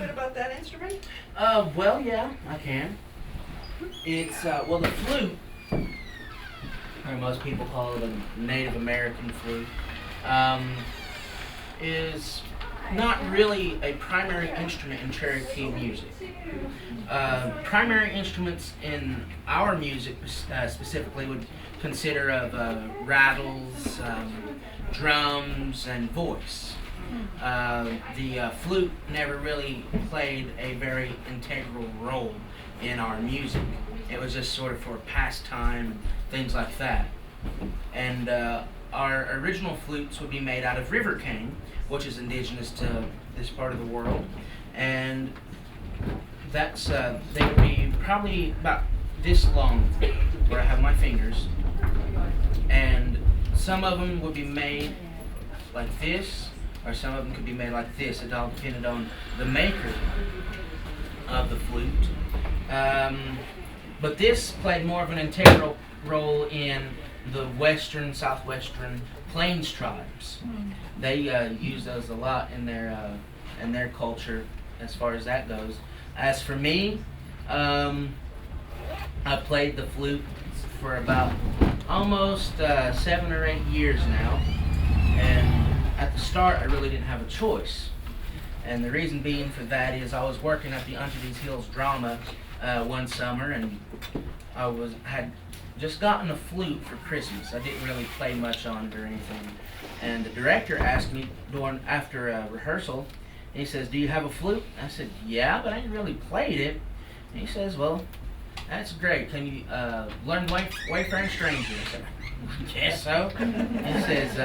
bit about that instrument? Well, yeah, I can. It's, well, the flute, or most people call it a Native American flute, is not really a primary instrument in Cherokee music. Primary instruments in our music specifically would consider of rattles, drums, and voice. The flute never really played a very integral role in our music. It was just sort of for pastime and things like that. And our original flutes would be made out of river cane, which is indigenous to this part of the world. And that's, they would be probably about this long, where I have my fingers. And some of them would be made like this, or some of them could be made like this. It all depended on the maker of the flute. But this played more of an integral role in the western, southwestern plains tribes. They use those a lot in their culture as far as that goes. As for me, I played the flute for about almost 7 or 8 years now. And at the start, I really didn't have a choice. And the reason being for that is I was working at the Under These Hills drama one summer, and I had just gotten a flute for Christmas. I didn't really play much on it or anything. And the director asked me after a rehearsal, he says, "Do you have a flute?" I said, "Yeah, but I ain't really played it." And he says, "Well, that's great. Can you learn Wayfaring Stranger?" I said, "Guess so." He says,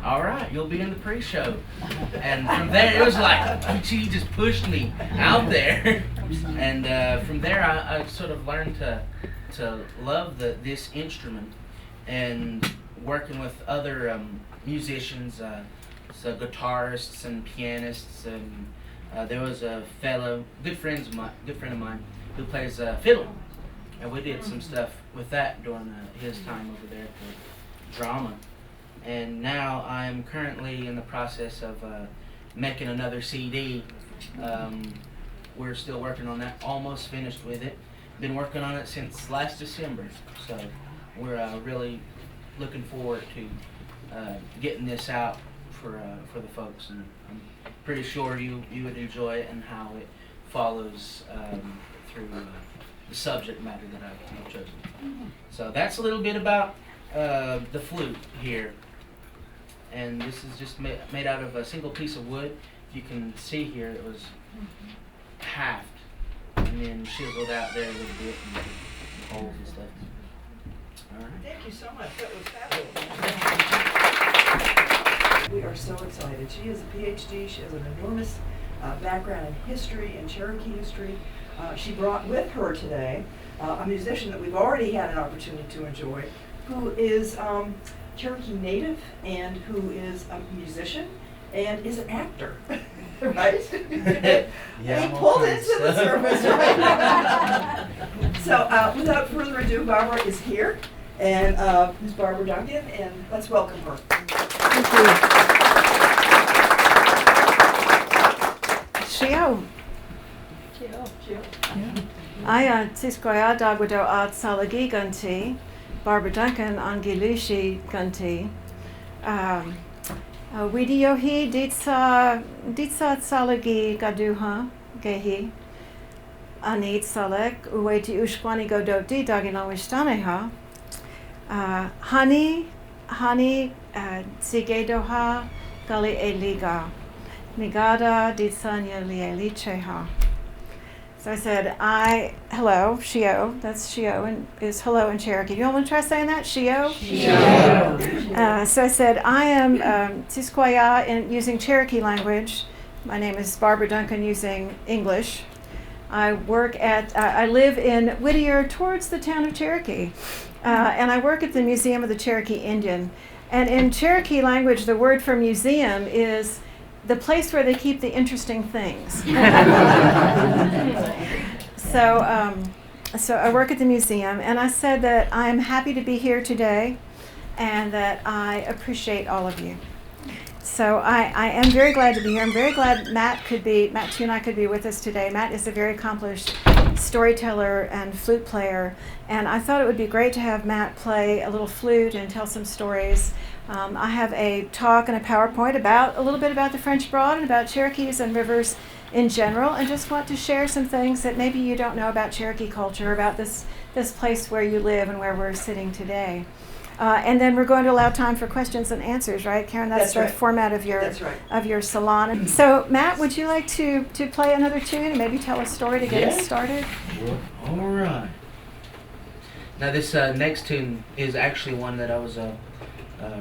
"All right, you'll be in the pre-show." And from there, it was like, he just pushed me out there. And from there, I sort of learned to love this instrument, and working with other musicians, so guitarists and pianists, and there was a good friend of mine who plays fiddle, and we did some stuff with that during his time over there for drama. And now I'm currently in the process of making another CD. We're still working on that, almost finished with it. Been working on it since last December, so we're really looking forward to getting this out for the folks, and I'm pretty sure you would enjoy it and how it follows through the subject matter that I've chosen. So that's a little bit about the flute here, and this is just made out of a single piece of wood. If you can see here, it was halved and then chiseled out there a little bit, and holes and stuff. All right. Thank you so much. That was fabulous. We are so excited. She is a PhD. She has an enormous background in history and Cherokee history. She brought with her today a musician that we've already had an opportunity to enjoy, who is Cherokee native and who is a musician and is an actor. Right? Yeah, he pulled into the service, right? So without further ado, Barbara is here, and Ms. Barbara Duncan, and let's welcome her. Thank you. Shio. I Tisquaya Dagwado Art Salagi Gunti, Barbara Duncan Angilishi Gunti. Widiohi ditsa salagi gaduha gehi anit salek uweti ushkwani godoti daginawishtanaha hani zigedoha gali eliga nigada ditsanya lielicheha. So I said, hello, Shio, that's Shio, and is hello in Cherokee. You all want to try saying that? Shio? Shio. So I said, I am Tisquaya using Cherokee language. My name is Barbara Duncan using English. I live in Whittier towards the town of Cherokee. And I work at the Museum of the Cherokee Indian. And in Cherokee language, the word for museum is the place where they keep the interesting things. So I work at the museum, and I said that I'm happy to be here today and that I appreciate all of you. So I am very glad to be here. I'm very glad Matt, Matt, you and I could be with us today. Matt is a very accomplished storyteller and flute player, and I thought it would be great to have Matt play a little flute and tell some stories. I have a talk and a PowerPoint about a little bit about the French Broad and about Cherokees and rivers in general, and just want to share some things that maybe you don't know about Cherokee culture, about this place where you live and where we're sitting today. And then we're going to allow time for questions and answers, right, Karen? That's the right. format of your That's right. of your salon. So, Matt, would you like to play another tune and maybe tell a story to get us started? All right. Now this next tune is actually one that I was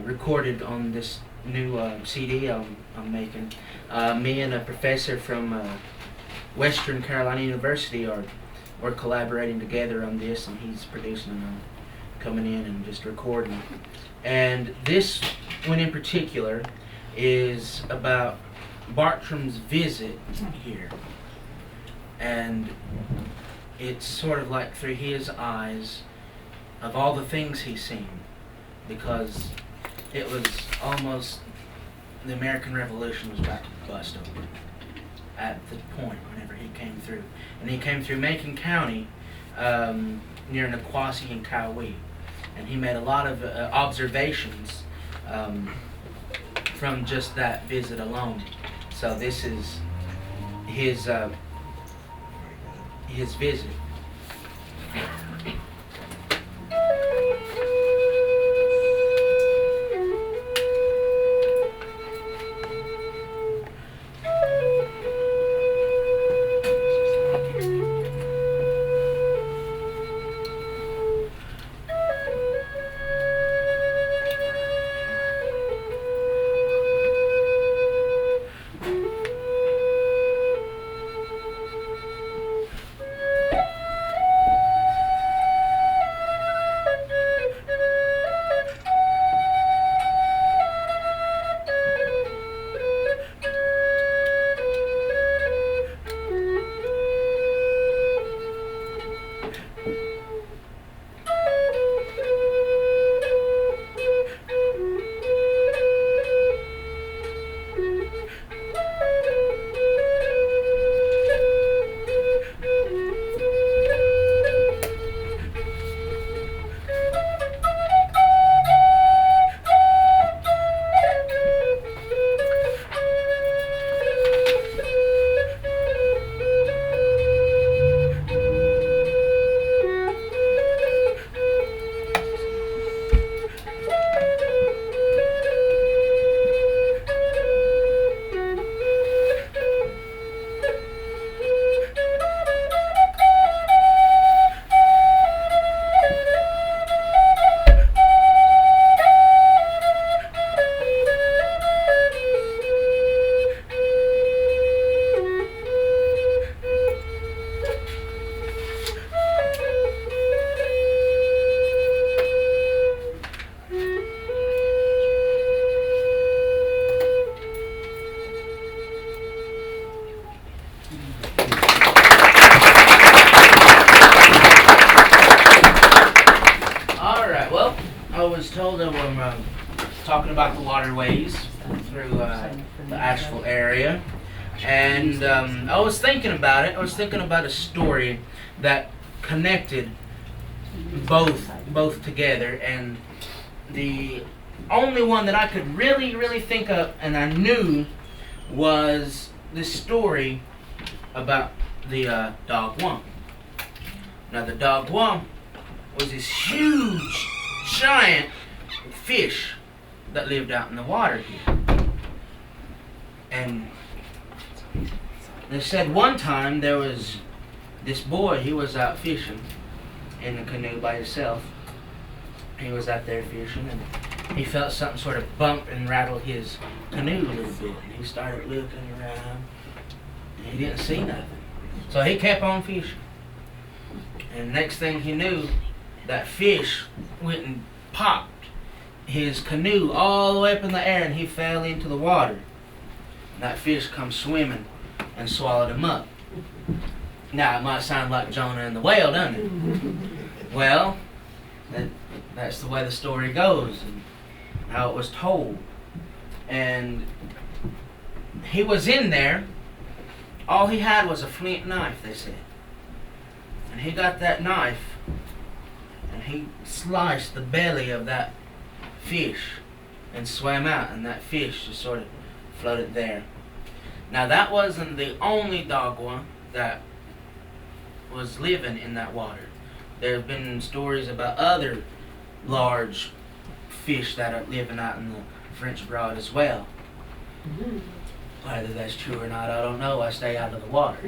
recorded on this new CD I'm making. Me and a professor from Western Carolina University are collaborating together on this, and he's producing and coming in and just recording. And this one in particular is about Bartram's visit here. And it's sort of like through his eyes of all the things he's seen, because it was almost the American Revolution was about to bust open at the point whenever he came through. And he came through Macon County near Niquosi and Cowee. And he made a lot of observations from just that visit alone. So this is his visit. Told that we're talking about the waterways through the Asheville area, and I was thinking about it. I was thinking about a story that connected both together, and the only one that I could really think of and I knew was this story about the dogwom. Now the dogwom was this huge, giant fish that lived out in the water here. And they said one time there was this boy, he was out fishing in the canoe by himself. He was out there fishing and he felt something sort of bump and rattle his canoe a little bit. And he started looking around and he didn't see nothing. So he kept on fishing. And next thing he knew, that fish went and popped his canoe all the way up in the air and he fell into the water. And that fish come swimming and swallowed him up. Now it might sound like Jonah and the whale, doesn't it? Well, that's the way the story goes and how it was told. And he was in there. All he had was a flint knife, they said. And he got that knife and he sliced the belly of that fish and swam out, and that fish just sort of floated there. Now that wasn't the only dogwa that was living in that water. There have been stories about other large fish that are living out in the French Broad as well. Whether that's true or not, I don't know. I stay out of the water.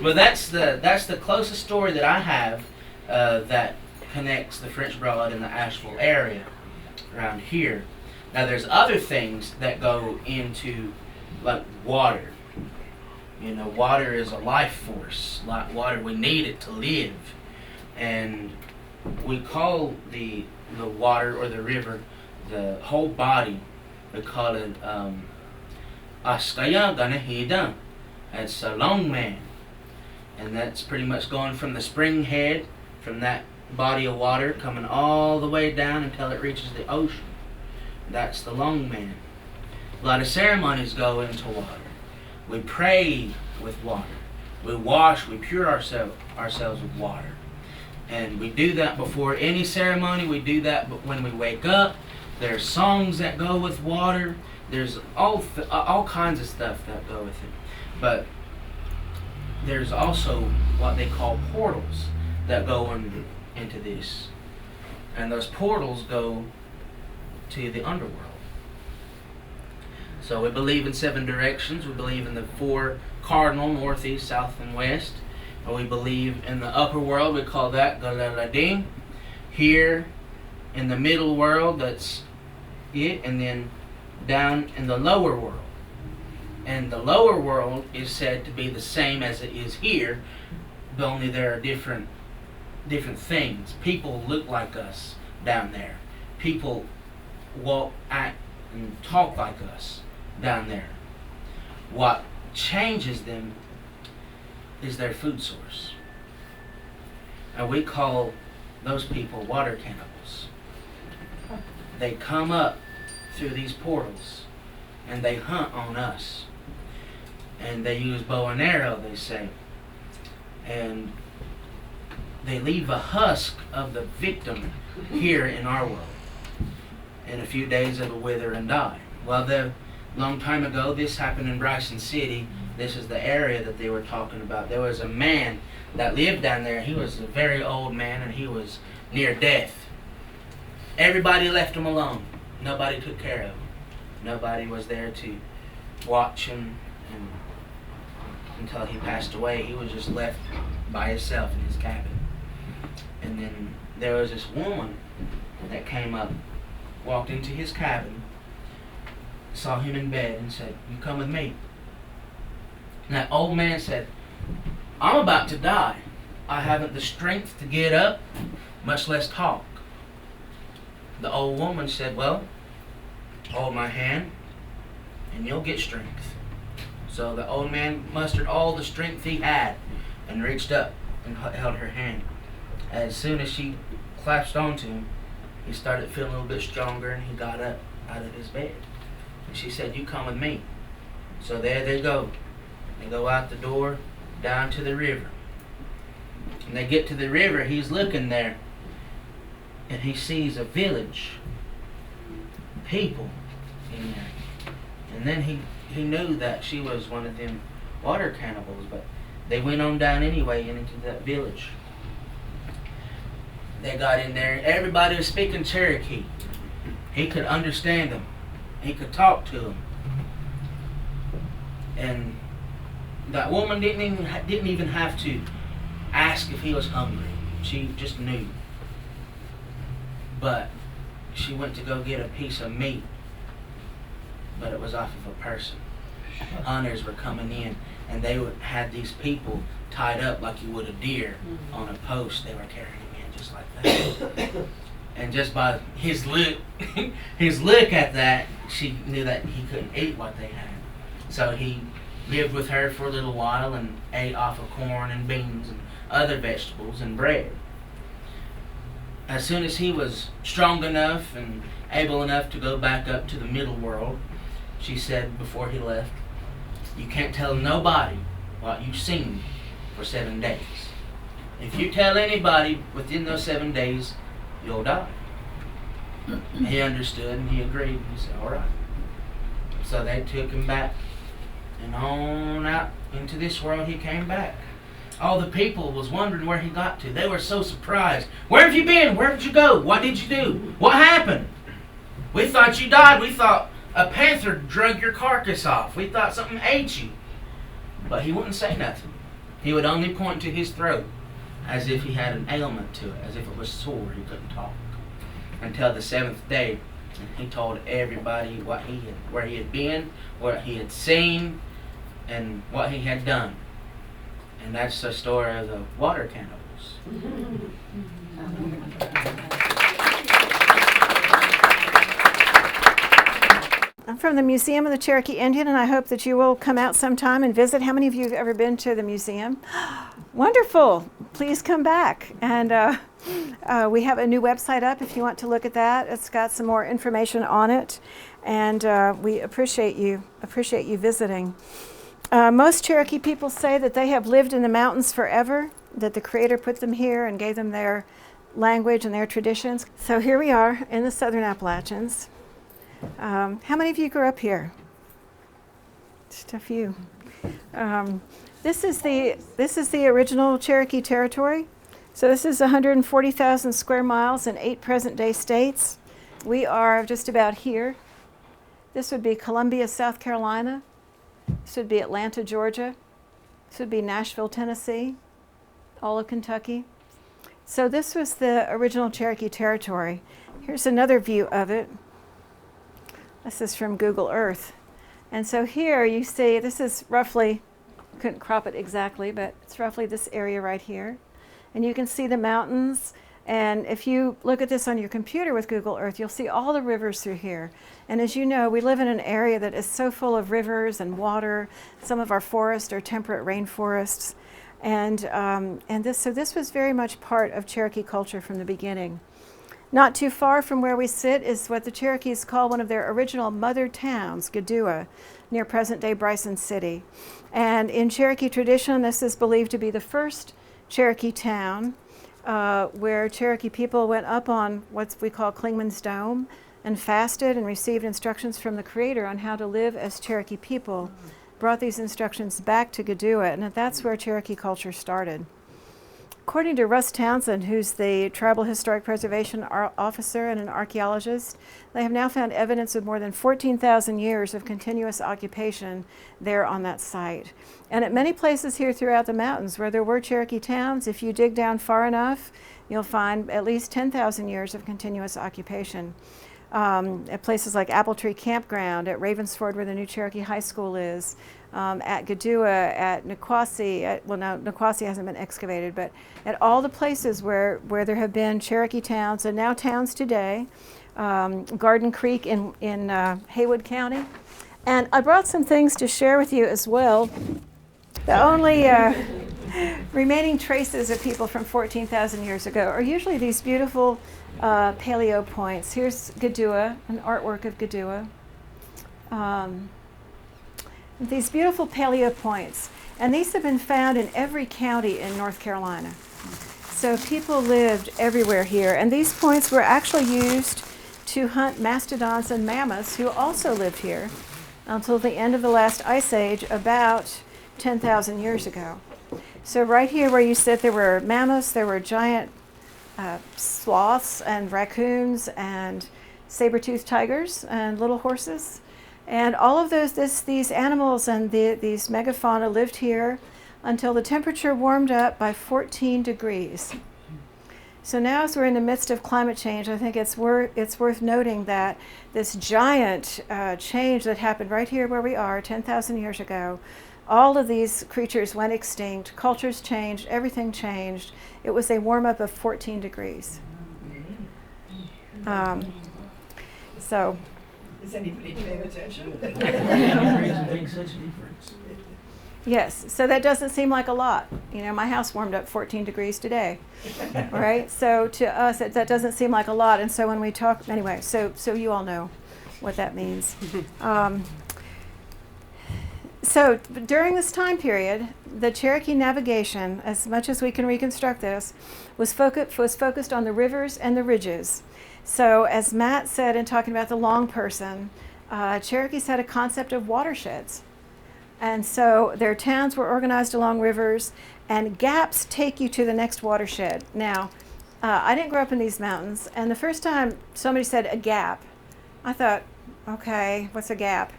But that's the closest story that I have that connects the French Broad and the Asheville area around here. Now there's other things that go into like water. You know, water is a life force. Like water, we need it to live. And we call the water or the river, the whole body, we call it Askaya Ganahida. It's a long man. And that's pretty much going from the spring head, from that body of water, coming all the way down until it reaches the ocean. That's the long man. A lot of ceremonies go into water. We pray with water. We wash, we pure ourselves with water. And we do that before any ceremony. We do that when we wake up. There's songs that go with water. There's all kinds of stuff that go with it. But there's also what they call portals that go into this. And those portals go to the underworld. So we believe in 7 directions. We believe in the 4 cardinal, north, east, south, and west. And we believe in the upper world. We call that Galaladin. Here in the middle world, that's it. And then down in the lower world. And the lower world is said to be the same as it is here, but only there are different things. People look like us down there. People walk, act, and talk like us down there. What changes them is their food source. And we call those people water cannibals. They come up through these portals and they hunt on us. And they use bow and arrow, they say. And they leave a husk of the victim here in our world. In a few days it'll wither and die. Well, the long time ago, this happened in Bryson City. This is the area that they were talking about. There was a man that lived down there. He was a very old man and he was near death. Everybody left him alone. Nobody took care of him. Nobody was there to watch him until he passed away. He was just left by himself in his cabin. And then there was this woman that came up, walked into his cabin, saw him in bed and said, "You come with me." And that old man said, "I'm about to die. I haven't the strength to get up, much less talk." The old woman said, "Well, hold my hand and you'll get strength." So the old man mustered all the strength he had and reached up and held her hand. As soon as she clasped onto him, he started feeling a little bit stronger and he got up out of his bed. And she said, "You come with me." So there they go. They go out the door, down to the river. And they get to the river, he's looking there. And he sees a village, people in there. And then he knew that she was one of them water cannibals, but they went on down anyway into that village. They got in there. Everybody was speaking Cherokee. He could understand them. He could talk to them. And that woman didn't even have to ask if he was hungry. She just knew. But she went to go get a piece of meat, but it was off of a person. Hunters were coming in, and they had these people tied up like you would a deer on a post. They were carrying him in just like that. And just by his look at that, she knew that he couldn't eat what they had. So he lived with her for a little while and ate off of corn and beans and other vegetables and bread. as soon as he was strong enough and able enough to go back up to the middle world, she said before he left, "You can't tell nobody what you've seen for 7 days. If you tell anybody within those 7 days, you'll die." He understood and he agreed. He said, "All right." So they took him back, and on out into this world he came back. All the people was wondering where he got to. They were so surprised. "Where have you been? Where did you go? What did you do? What happened? We thought you died. We thought a panther drug your carcass off. We thought something ate you." But he wouldn't say nothing. He would only point to his throat as if he had an ailment to it, as if it was sore. He couldn't talk. Until the 7th day, and he told everybody where he had been, what he had seen, and what he had done. And that's the story of the water cannibals. I'm from the Museum of the Cherokee Indian, and I hope that you will come out sometime and visit. How many of you have ever been to the museum? Wonderful. Please come back. And we have a new website up if you want to look at that. It's got some more information on it, and we appreciate you visiting. Most Cherokee people say that they have lived in the mountains forever, that the Creator put them here and gave them their language and their traditions. So here we are in the Southern Appalachians. How many of you grew up here? Just a few. This is the original Cherokee territory. So this is 140,000 square miles in 8 present-day states. We are just about here. This would be Columbia, South Carolina. This would be Atlanta, Georgia. This would be Nashville, Tennessee, all of Kentucky. So this was the original Cherokee territory. Here's another view of it. This is from Google Earth. And so here you see, this is roughly, couldn't crop it exactly, but it's roughly this area right here. And you can see the mountains. And if you look at this on your computer with Google Earth, you'll see all the rivers through here. And as you know, we live in an area that is so full of rivers and water. Some of our forests are temperate rainforests. And this was very much part of Cherokee culture from the beginning. Not too far from where we sit is what the Cherokees call one of their original mother towns, Gadua, near present-day Bryson City. And in Cherokee tradition, this is believed to be the first Cherokee town where Cherokee people went up on what we call Klingman's Dome and fasted and received instructions from the Creator on how to live as Cherokee people, brought these instructions back to Gadua, and that's where Cherokee culture started. According to Russ Townsend, who's the Tribal Historic Preservation Officer and an archaeologist, they have now found evidence of more than 14,000 years of continuous occupation there on that site. And at many places here throughout the mountains where there were Cherokee towns, if you dig down far enough, you'll find at least 10,000 years of continuous occupation. At places like Apple Tree Campground, at Ravensford where the new Cherokee High School is, at Gadua, at Niquosi, Niquosi hasn't been excavated, but at all the places where there have been Cherokee towns, and now towns today, Garden Creek in Haywood County. And I brought some things to share with you as well. The only remaining traces of people from 14,000 years ago are usually these beautiful paleo points. Here's Gadua, an artwork of Gadua. These beautiful paleo points, and these have been found in every county in North Carolina. So people lived everywhere here, and these points were actually used to hunt mastodons and mammoths who also lived here until the end of the last ice age about 10,000 years ago. So right here where you sit, there were mammoths, there were giant sloths and raccoons and saber-toothed tigers and little horses. And all of these animals and these megafauna lived here until the temperature warmed up by 14 degrees. So now as we're in the midst of climate change, I think it's worth noting that this giant change that happened right here where we are 10,000 years ago, all of these creatures went extinct, cultures changed, everything changed. It was a warm-up of 14 degrees. So. Is anybody paying attention? Yes, so that doesn't seem like a lot. You know, my house warmed up 14 degrees today, right? So to us, that doesn't seem like a lot. And so when we talk, anyway, so you all know what that means. So during this time period, the Cherokee navigation, as much as we can reconstruct this, was focused on the rivers and the ridges. So as Matt said in talking about the long person, Cherokees had a concept of watersheds. And so their towns were organized along rivers, and gaps take you to the next watershed. Now, I didn't grow up in these mountains, and the first time somebody said a gap, I thought, okay, what's a gap?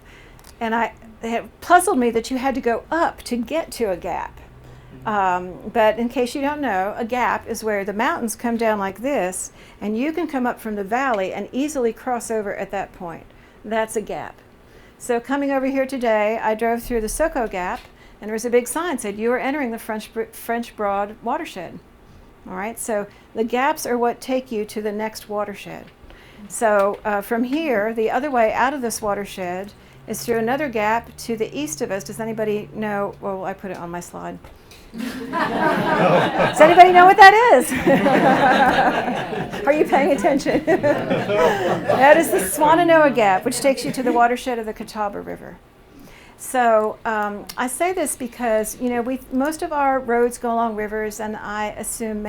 And it puzzled me that you had to go up to get to a gap. But in case you don't know, a gap is where the mountains come down like this, and you can come up from the valley and easily cross over at that point. That's a gap. So coming over here today, I drove through the Soco Gap, and there was a big sign that said, you are entering the French Broad watershed. All right, so the gaps are what take you to the next watershed. So from here, the other way out of this watershed is through another gap to the east of us. Does anybody know? Well, I put it on my slide. Does anybody know what that is? Are you paying attention? That is the Swannanoa Gap, which takes you to the watershed of the Catawba River. So I say this because, you know, most of our roads go along rivers, and I assume how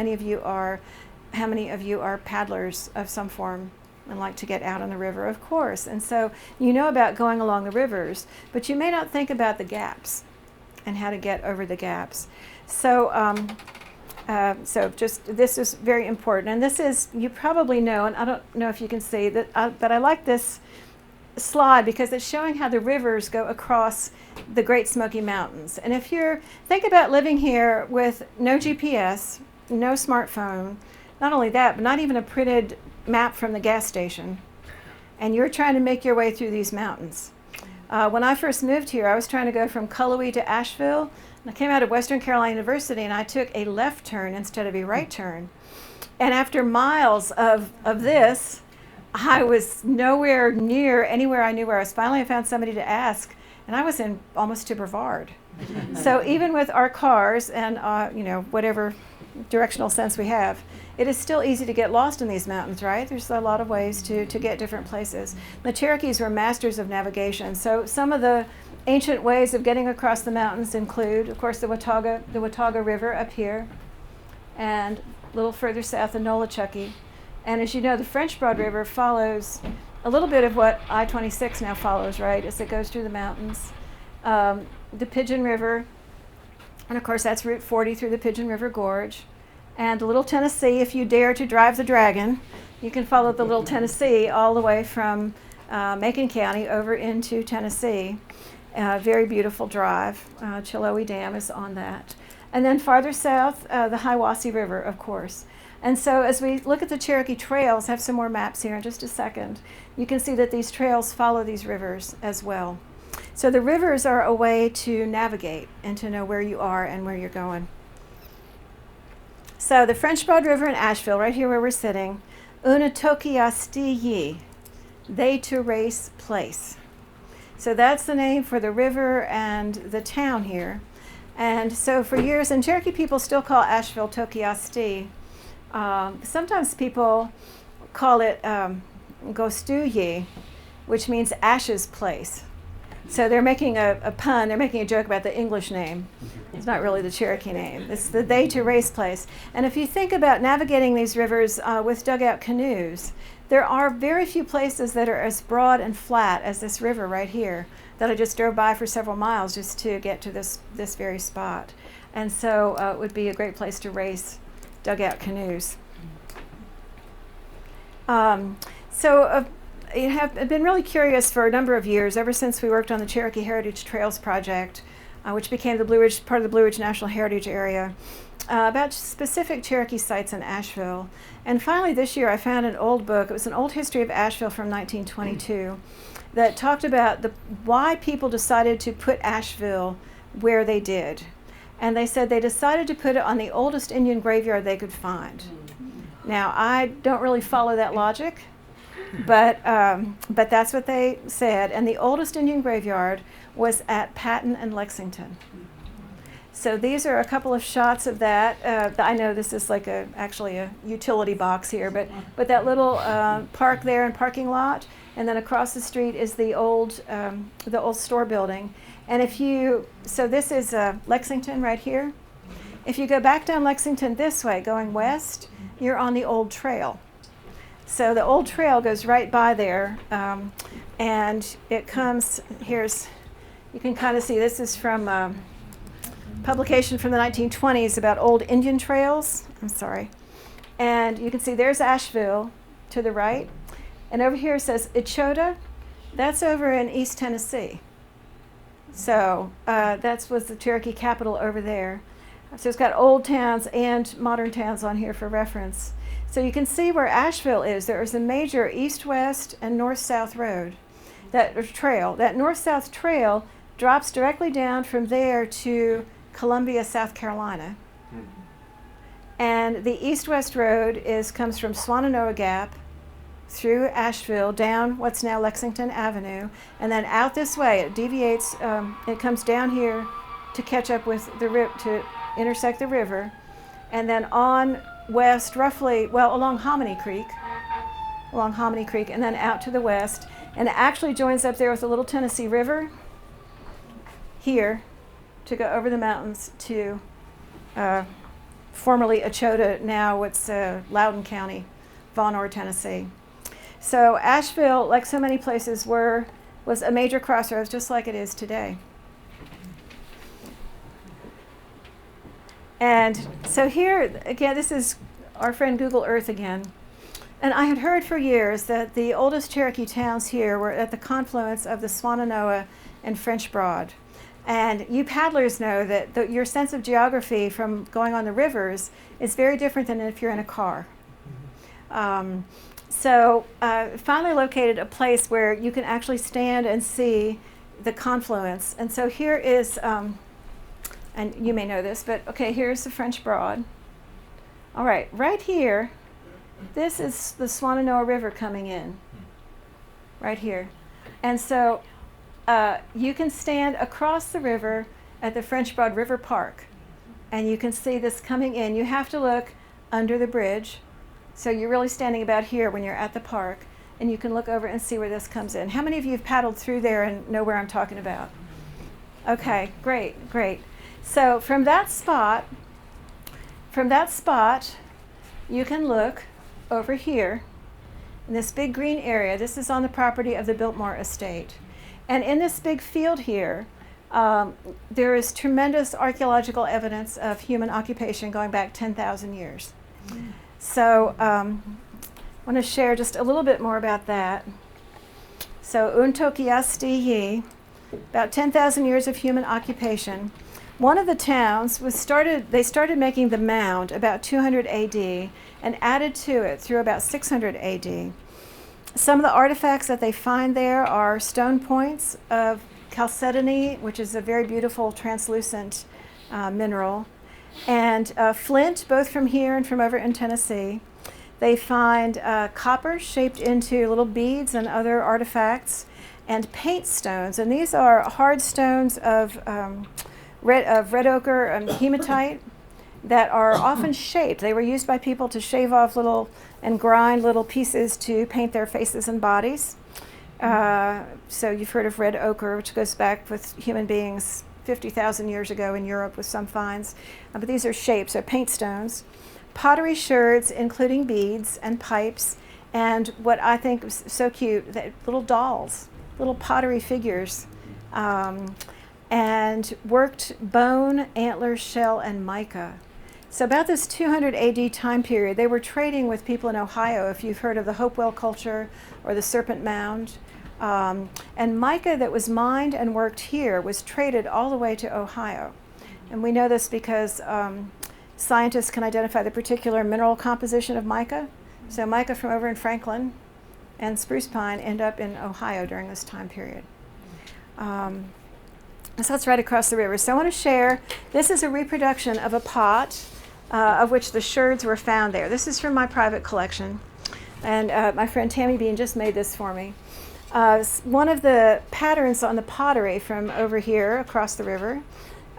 many of you are paddlers of some form and like to get out on the river, of course. And so you know about going along the rivers, but you may not think about the gaps and how to get over the gaps. So this is very important. And this is, you probably know, and I don't know if you can see that, but I like this slide because it's showing how the rivers go across the Great Smoky Mountains. And if you're, think about living here with no GPS, no smartphone, not only that, but not even a printed map from the gas station, and you're trying to make your way through these mountains. When I first moved here, I was trying to go from Cullowhee to Asheville, and I came out of Western Carolina University, and I took a left turn instead of a right turn. And after miles of this, I was nowhere near anywhere I knew where I was. Finally, I found somebody to ask, and I was in almost to Brevard. So even with our cars and you know, whatever directional sense we have, it is still easy to get lost in these mountains, right? There's a lot of ways to get different places. The Cherokees were masters of navigation. So some of the ancient ways of getting across the mountains include, of course, the Watauga River up here, and a little further south, the Nolichucky. And as you know, the French Broad River follows a little bit of what I-26 now follows, right, as it goes through the mountains. The Pigeon River, and of course that's Route 40 through the Pigeon River Gorge. And the Little Tennessee, if you dare to drive the dragon, you can follow the Little Tennessee all the way from Macon County over into Tennessee. Very beautiful drive. Chiloe Dam is on that. And then farther south, the Hiwassee River, of course. And so as we look at the Cherokee trails, I have some more maps here in just a second, you can see that these trails follow these rivers as well. So the rivers are a way to navigate and to know where you are and where you're going. So the French Broad River in Asheville, right here where we're sitting, Unatokiasti, they to race place. So that's the name for the river and the town here. And so for years, and Cherokee people still call Asheville Tokiasti. Sometimes people call it Gostuyi, which means Ash's place. So they're making a pun, they're making a joke about the English name. It's not really the Cherokee name. It's the they to race place. And if you think about navigating these rivers with dugout canoes, there are very few places that are as broad and flat as this river right here that I just drove by for several miles just to get to this very spot. And so it would be a great place to race dugout canoes. I've been really curious for a number of years, ever since we worked on the Cherokee Heritage Trails Project, which became the Blue Ridge, part of the Blue Ridge National Heritage Area, about specific Cherokee sites in Asheville. And finally this year I found an old book. It was an old history of Asheville from 1922 that talked about why people decided to put Asheville where they did. And they said they decided to put it on the oldest Indian graveyard they could find. Now, I don't really follow that logic, but that's what they said. And the oldest Indian graveyard was at Patton and Lexington. So these are a couple of shots of that. I know this is like actually a utility box here, but that little park there and parking lot, and then across the street is the old store building. And so this is Lexington right here. If you go back down Lexington this way, going west, you're on the old trail. So the old trail goes right by there, and it comes, you can kind of see, this is from publication from the 1920s about old Indian trails. I'm sorry. And you can see there's Asheville to the right. And over here it says Echota. That's over in East Tennessee. So that was the Cherokee capital over there. So it's got old towns and modern towns on here for reference. So you can see where Asheville is. There is a major east-west and north-south road, trail. That north-south trail drops directly down from there to Columbia, South Carolina. And the east-west road comes from Swannanoa Gap through Asheville down what's now Lexington Avenue, and then out this way. It deviates. It comes down here to catch up with to intersect the river, and then on west, along Hominy Creek, and then out to the west, and it actually joins up there with the Little Tennessee River here to go over the mountains to formerly Echota, now it's Loudoun County, Von Tennessee. So Asheville, like so many places, was a major crossroads, just like it is today. And so here, again, this is our friend Google Earth again. And I had heard for years that the oldest Cherokee towns here were at the confluence of the Swannanoa and French Broad. And you paddlers know that your sense of geography from going on the rivers is very different than if you're in a car. So finally located a place where you can actually stand and see the confluence. And so here is, and you may know this, but okay, here's the French Broad. All right, right here, this is the Swannanoa River coming in, right here. And so you can stand across the river at the French Broad River Park, and you can see this coming in. You have to look under the bridge. So you're really standing about here when you're at the park, and you can look over and see where this comes in. How many of you have paddled through there and know where I'm talking about? Okay, great, great. So from that spot, you can look over here in this big green area. This is on the property of the Biltmore Estate. And in this big field here, there is tremendous archaeological evidence of human occupation going back 10,000 years. So I want to share just a little bit more about that. So Untokiasti, about 10,000 years of human occupation. One of the towns they started making the mound about 200 AD and added to it through about 600 AD. Some of the artifacts that they find there are stone points of chalcedony, which is a very beautiful translucent mineral, and flint, both from here and from over in Tennessee. They find copper shaped into little beads and other artifacts, and paint stones. And these are hard stones of red ochre and hematite that are often shaped. They were used by people to shave off and grind little pieces to paint their faces and bodies. So you've heard of red ochre, which goes back with human beings 50,000 years ago in Europe with some finds. But these are shapes, so paint stones. Pottery sherds, including beads and pipes, and what I think was so cute, little dolls, little pottery figures, and worked bone, antler, shell, and mica. So about this 200 AD time period, they were trading with people in Ohio, if you've heard of the Hopewell culture or the Serpent Mound. And mica that was mined and worked here was traded all the way to Ohio. And we know this because scientists can identify the particular mineral composition of mica. So mica from over in Franklin and spruce pine end up in Ohio during this time period. So that's right across the river. So I want to share, this is a reproduction of a pot of which the sherds were found there. This is from my private collection. And my friend Tammy Bean just made this for me. One of the patterns on the pottery from over here across the river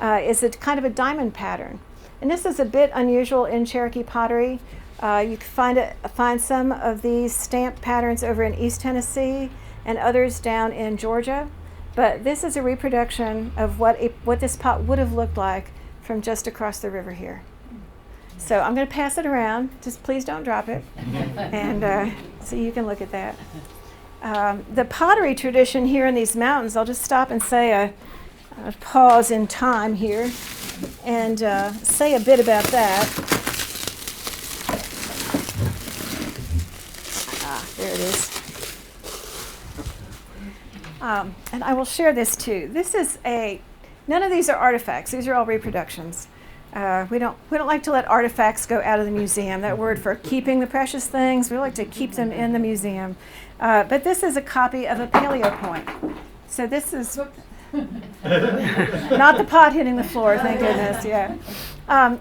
is a kind of a diamond pattern. And this is a bit unusual in Cherokee pottery. You can find some of these stamp patterns over in East Tennessee and others down in Georgia. But this is a reproduction of what this pot would have looked like from just across the river here. So I'm going to pass it around. Just please don't drop it. And so you can look at that. The pottery tradition here in these mountains, I'll just stop and say a pause in time here and say a bit about that. There it is. And I will share this too. None of these are artifacts. These are all reproductions. We don't like to let artifacts go out of the museum. That word for keeping the precious things, we like to keep them in the museum. But this is a copy of a paleo point. So this is not the pot hitting the floor, thank goodness. Yeah.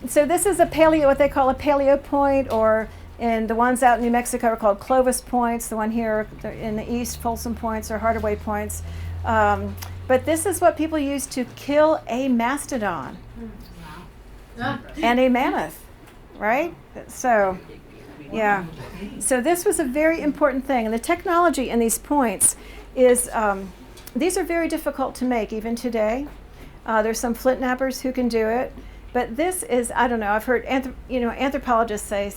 So this is what they call a paleo point, or in the ones out in New Mexico are called Clovis points. The one here in the east, Folsom points or Hardaway points. But this is what people use to kill a mastodon and a mammoth, right? So, yeah. So this was a very important thing. And the technology in these points is, these are very difficult to make even today. There's some flint knappers who can do it. But this is, I don't know, I've heard anthropologists say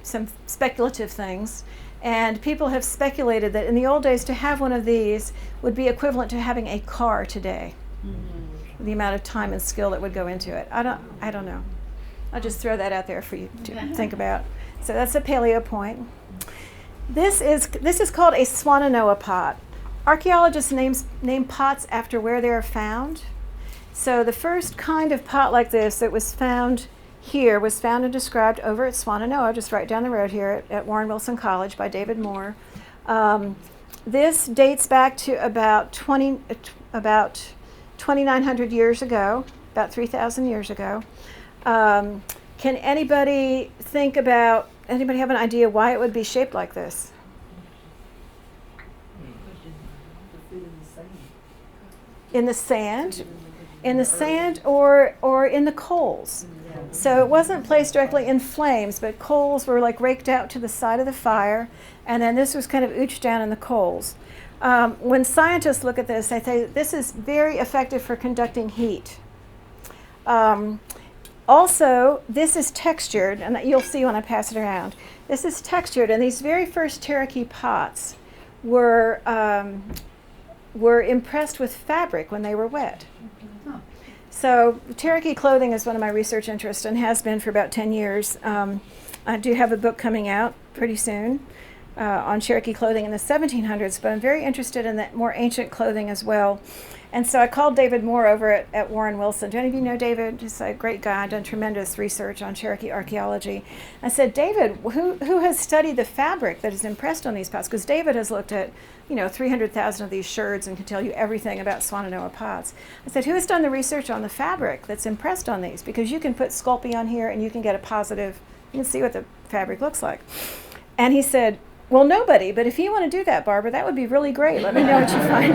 some speculative things. And people have speculated that in the old days to have one of these would be equivalent to having a car today. Mm-hmm. The amount of time and skill that would go into it. I don't know. I'll just throw that out there for you to think about. So that's a paleo point. This is called a Swannanoa pot. Archaeologists name pots after where they are found. So the first kind of pot like this that was found here was found and described over at Swannanoa, just right down the road here at Warren Wilson College by David Moore. This dates back to about 2,900 years ago, about 3,000 years ago. Can anybody have an idea why it would be shaped like this? In the sand? In the sand or in the coals. So it wasn't placed directly in flames, but coals were like raked out to the side of the fire, and then this was kind of ooched down in the coals. When scientists look at this, they say this is very effective for conducting heat. Also, this is textured, and you'll see when I pass it around. This is textured, and these very first Cherokee pots were impressed with fabric when they were wet. So Cherokee clothing is one of my research interests and has been for about 10 years. I do have a book coming out pretty soon on Cherokee clothing in the 1700s, but I'm very interested in that more ancient clothing as well. And so I called David Moore over at Warren Wilson. Do any of you know David? Just a great guy, done tremendous research on Cherokee archaeology. I said, David, who has studied the fabric that is impressed on these pots? Because David has looked at 300,000 of these sherds and can tell you everything about Swannanoa pots. I said, who has done the research on the fabric that's impressed on these? Because you can put Sculpey on here and you can get a positive, you can see what the fabric looks like. And he said, well, nobody, but if you want to do that, Barbara, that would be really great. Let me know what you find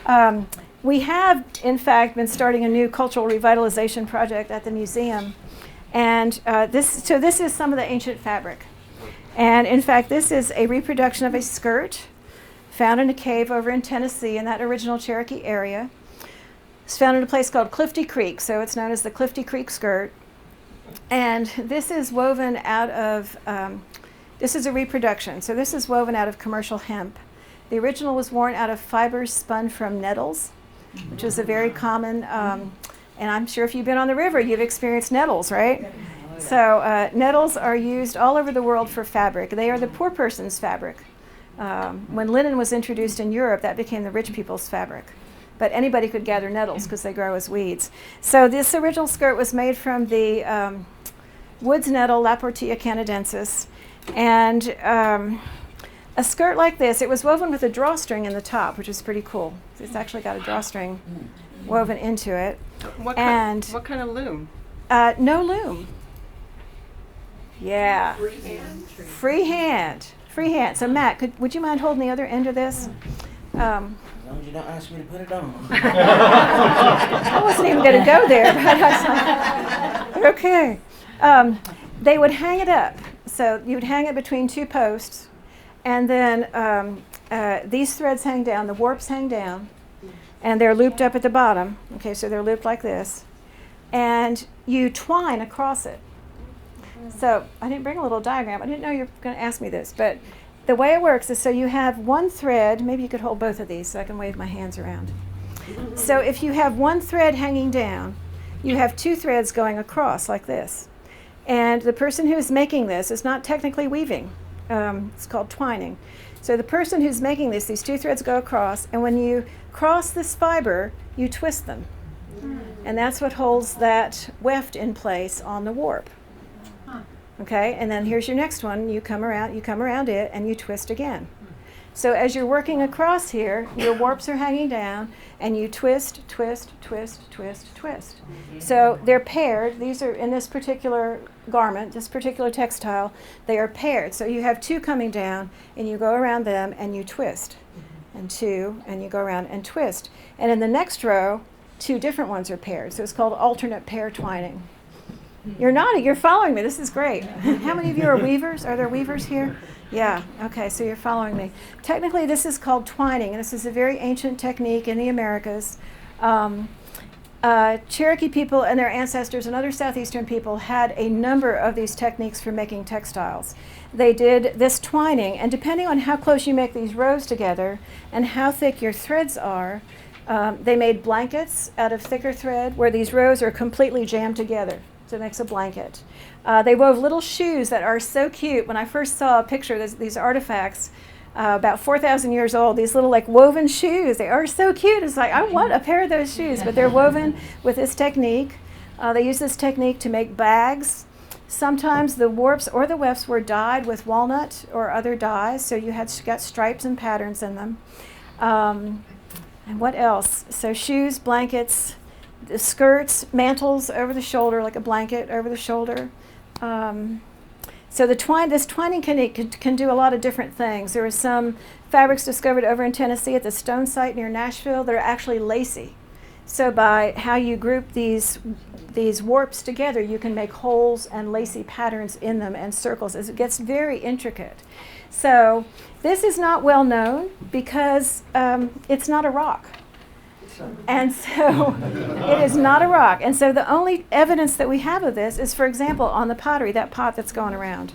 out. We have, in fact, been starting a new cultural revitalization project at the museum. And this is some of the ancient fabric. And in fact, this is a reproduction of a skirt found in a cave over in Tennessee in that original Cherokee area. It's found in a place called Clifty Creek, so it's known as the Clifty Creek skirt. And this is woven out of, this is a reproduction. So this is woven out of commercial hemp. The original was worn out of fibers spun from nettles, which is a very common, and I'm sure if you've been on the river, you've experienced nettles, right? So nettles are used all over the world for fabric. They are the poor person's fabric. When linen was introduced in Europe, that became the rich people's fabric. But anybody could gather nettles because they grow as weeds. So this original skirt was made from the woods nettle, Laportia canadensis. And a skirt like this, it was woven with a drawstring in the top, which is pretty cool. It's actually got a drawstring woven into it. What kind of loom? No loom. Yeah. Free hand. So Matt, would you mind holding the other end of this? long as you don't ask me to put it on. I wasn't even going to go there, but I was like, okay. They would hang it up. So you would hang it between two posts, and then these threads hang down, the warps hang down, and they're looped up at the bottom. Okay, so they're looped like this. And you twine across it. So I didn't bring a little diagram. I didn't know you were going to ask me this, but the way it works is so you have one thread. Maybe you could hold both of these so I can wave my hands around. So if you have one thread hanging down, you have two threads going across like this. And the person who is making this is not technically weaving. It's called twining. So the person who's making this, these two threads go across, and when you cross this fiber, you twist them. And that's what holds that weft in place on the warp. Okay, and then here's your next one. You come around it, and you twist again. So as you're working across here, your warps are hanging down, and you twist, twist, twist, twist, twist. So they're paired. These are in this particular garment, this particular textile, they are paired. So you have two coming down, and you go around them, and you twist. And two, and you go around and twist. And in the next row, two different ones are paired. So it's called alternate pair twining. You're nodding. You're following me. This is great. How many of you are weavers? Are there weavers here? Yeah. Okay, so you're following me. Technically, this is called twining, and this is a very ancient technique in the Americas. Cherokee people and their ancestors and other southeastern people had a number of these techniques for making textiles. They did this twining, and depending on how close you make these rows together and how thick your threads are, they made blankets out of thicker thread where these rows are completely jammed together. So it makes a blanket. They wove little shoes that are so cute. When I first saw a picture of these artifacts, about 4,000 years old, these little like woven shoes, they are so cute. It's like, I want a pair of those shoes, but they're woven with this technique. They use this technique to make bags. Sometimes the warps or the wefts were dyed with walnut or other dyes, so you got stripes and patterns in them. And what else? So shoes, blankets, the skirts, mantles over the shoulder, like a blanket over the shoulder. So this twining can do a lot of different things. There were some fabrics discovered over in Tennessee at the stone site near Nashville that are actually lacy. So by how you group these warps together, you can make holes and lacy patterns in them and circles as it gets very intricate. So this is not well known because it's not a rock. And so it is not a rock. And so the only evidence that we have of this is, for example, on the pottery, that pot that's going around.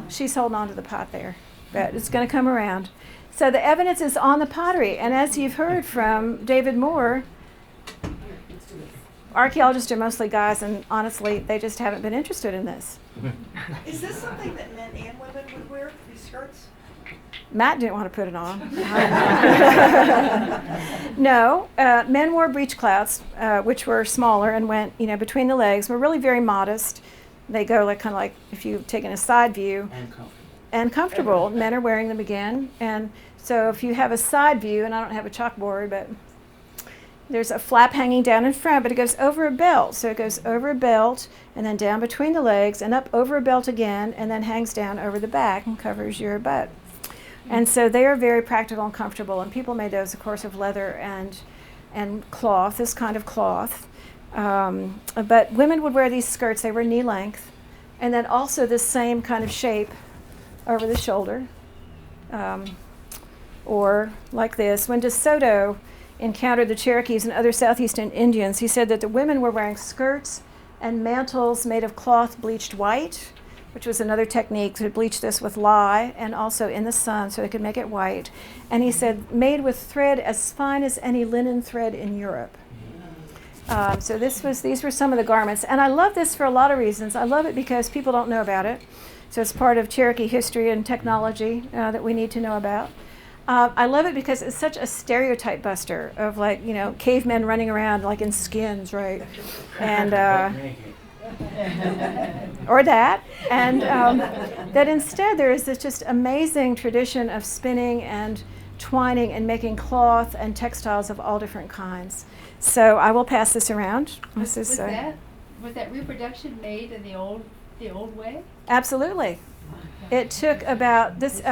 She's holding on to the pot there, but it's going to come around. So the evidence is on the pottery. And as you've heard from David Moore, archaeologists are mostly guys, and honestly, they just haven't been interested in this. Is this something that men and women would wear, these skirts? Matt didn't want to put it on. No, men wore breech clouts, which were smaller and went, between the legs. Were really very modest. They go kind of like if you've taken a side view. And comfortable. Men are wearing them again. And so if you have a side view, and I don't have a chalkboard, but there's a flap hanging down in front, but it goes over a belt. So it goes over a belt and then down between the legs and up over a belt again and then hangs down over the back and covers your butt. And so they are very practical and comfortable, and people made those, of course, of leather and cloth, this kind of cloth. But women would wear these skirts. They were knee length, and then also this same kind of shape over the shoulder, or like this. When DeSoto encountered the Cherokees and other southeastern Indians, he said that the women were wearing skirts and mantles made of cloth bleached white, which was another technique to bleach this with lye and also in the sun so they could make it white. And he said, made with thread as fine as any linen thread in Europe. So these were some of the garments. And I love this for a lot of reasons. I love it because people don't know about it. So it's part of Cherokee history and technology that we need to know about. I love it because it's such a stereotype buster of cavemen running around like in skins, right? And or that, and that instead there is this just amazing tradition of spinning and twining and making cloth and textiles of all different kinds. So I will pass this around. Was that reproduction made in the old way? Absolutely. It took about this.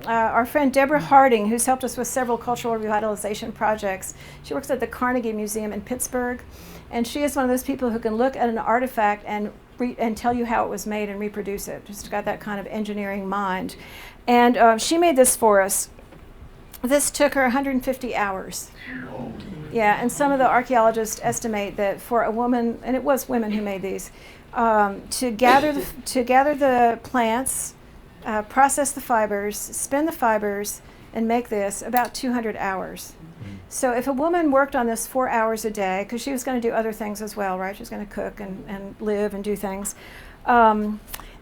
our friend Deborah Harding, who's helped us with several cultural revitalization projects. She works at the Carnegie Museum in Pittsburgh, and she is one of those people who can look at an artifact and tell you how it was made and reproduce it. Just got that kind of engineering mind. And she made this for us. This took her 150 hours. Yeah, and some of the archaeologists estimate that for a woman, and it was women who made these, to gather the plants, process the fibers, spin the fibers, and make this about 200 hours. So if a woman worked on this 4 hours a day, because she was going to do other things as well, right? She was going to cook and live and do things.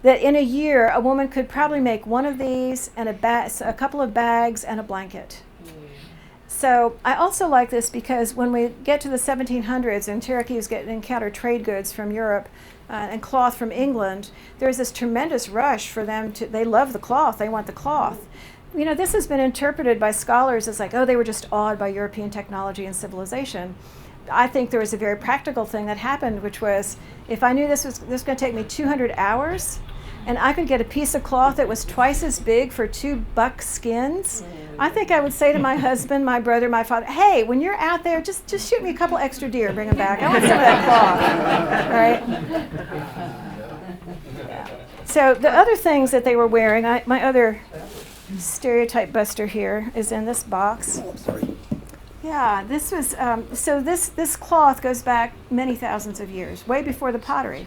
That in a year, a woman could probably make one of these and a couple of bags and a blanket. So I also like this because when we get to the 1700s and Cherokees encounter trade goods from Europe and cloth from England, there's this tremendous rush for them they love the cloth, they want the cloth. You know, this has been interpreted by scholars as like, oh, they were just awed by European technology and civilization. I think there was a very practical thing that happened, which was if I knew this was going to take me 200 hours and I could get a piece of cloth that was twice as big for 2 buck skins, I think I would say to my husband, my brother, my father, hey, when you're out there, just shoot me a couple extra deer, bring them back. I want some of that cloth, right? Yeah. So the other things that they were wearing, my other stereotype buster here is in this box. Yeah, this was, so this cloth goes back many thousands of years, way before the pottery,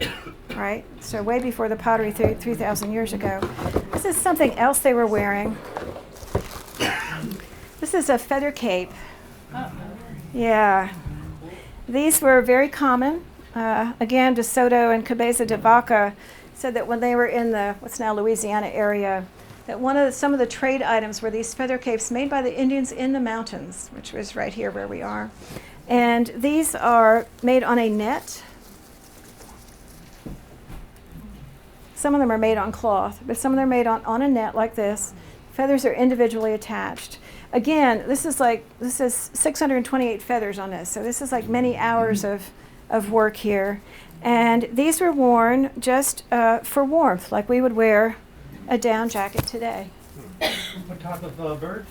right? So way before the pottery 3,000 years ago. This is something else they were wearing. This is a feather cape. Yeah. These were very common. Again, De Soto and Cabeza de Vaca said that when they were in the, what's now Louisiana area, that some of the trade items were these feather capes made by the Indians in the mountains, which was right here where we are. And these are made on a net. Some of them are made on cloth, but some of them are made on a net like this. Feathers are individually attached. Again, this is 628 feathers on this, so this is like many hours of work here. And these were worn just for warmth, like we would wear a down jacket today. What type of bird?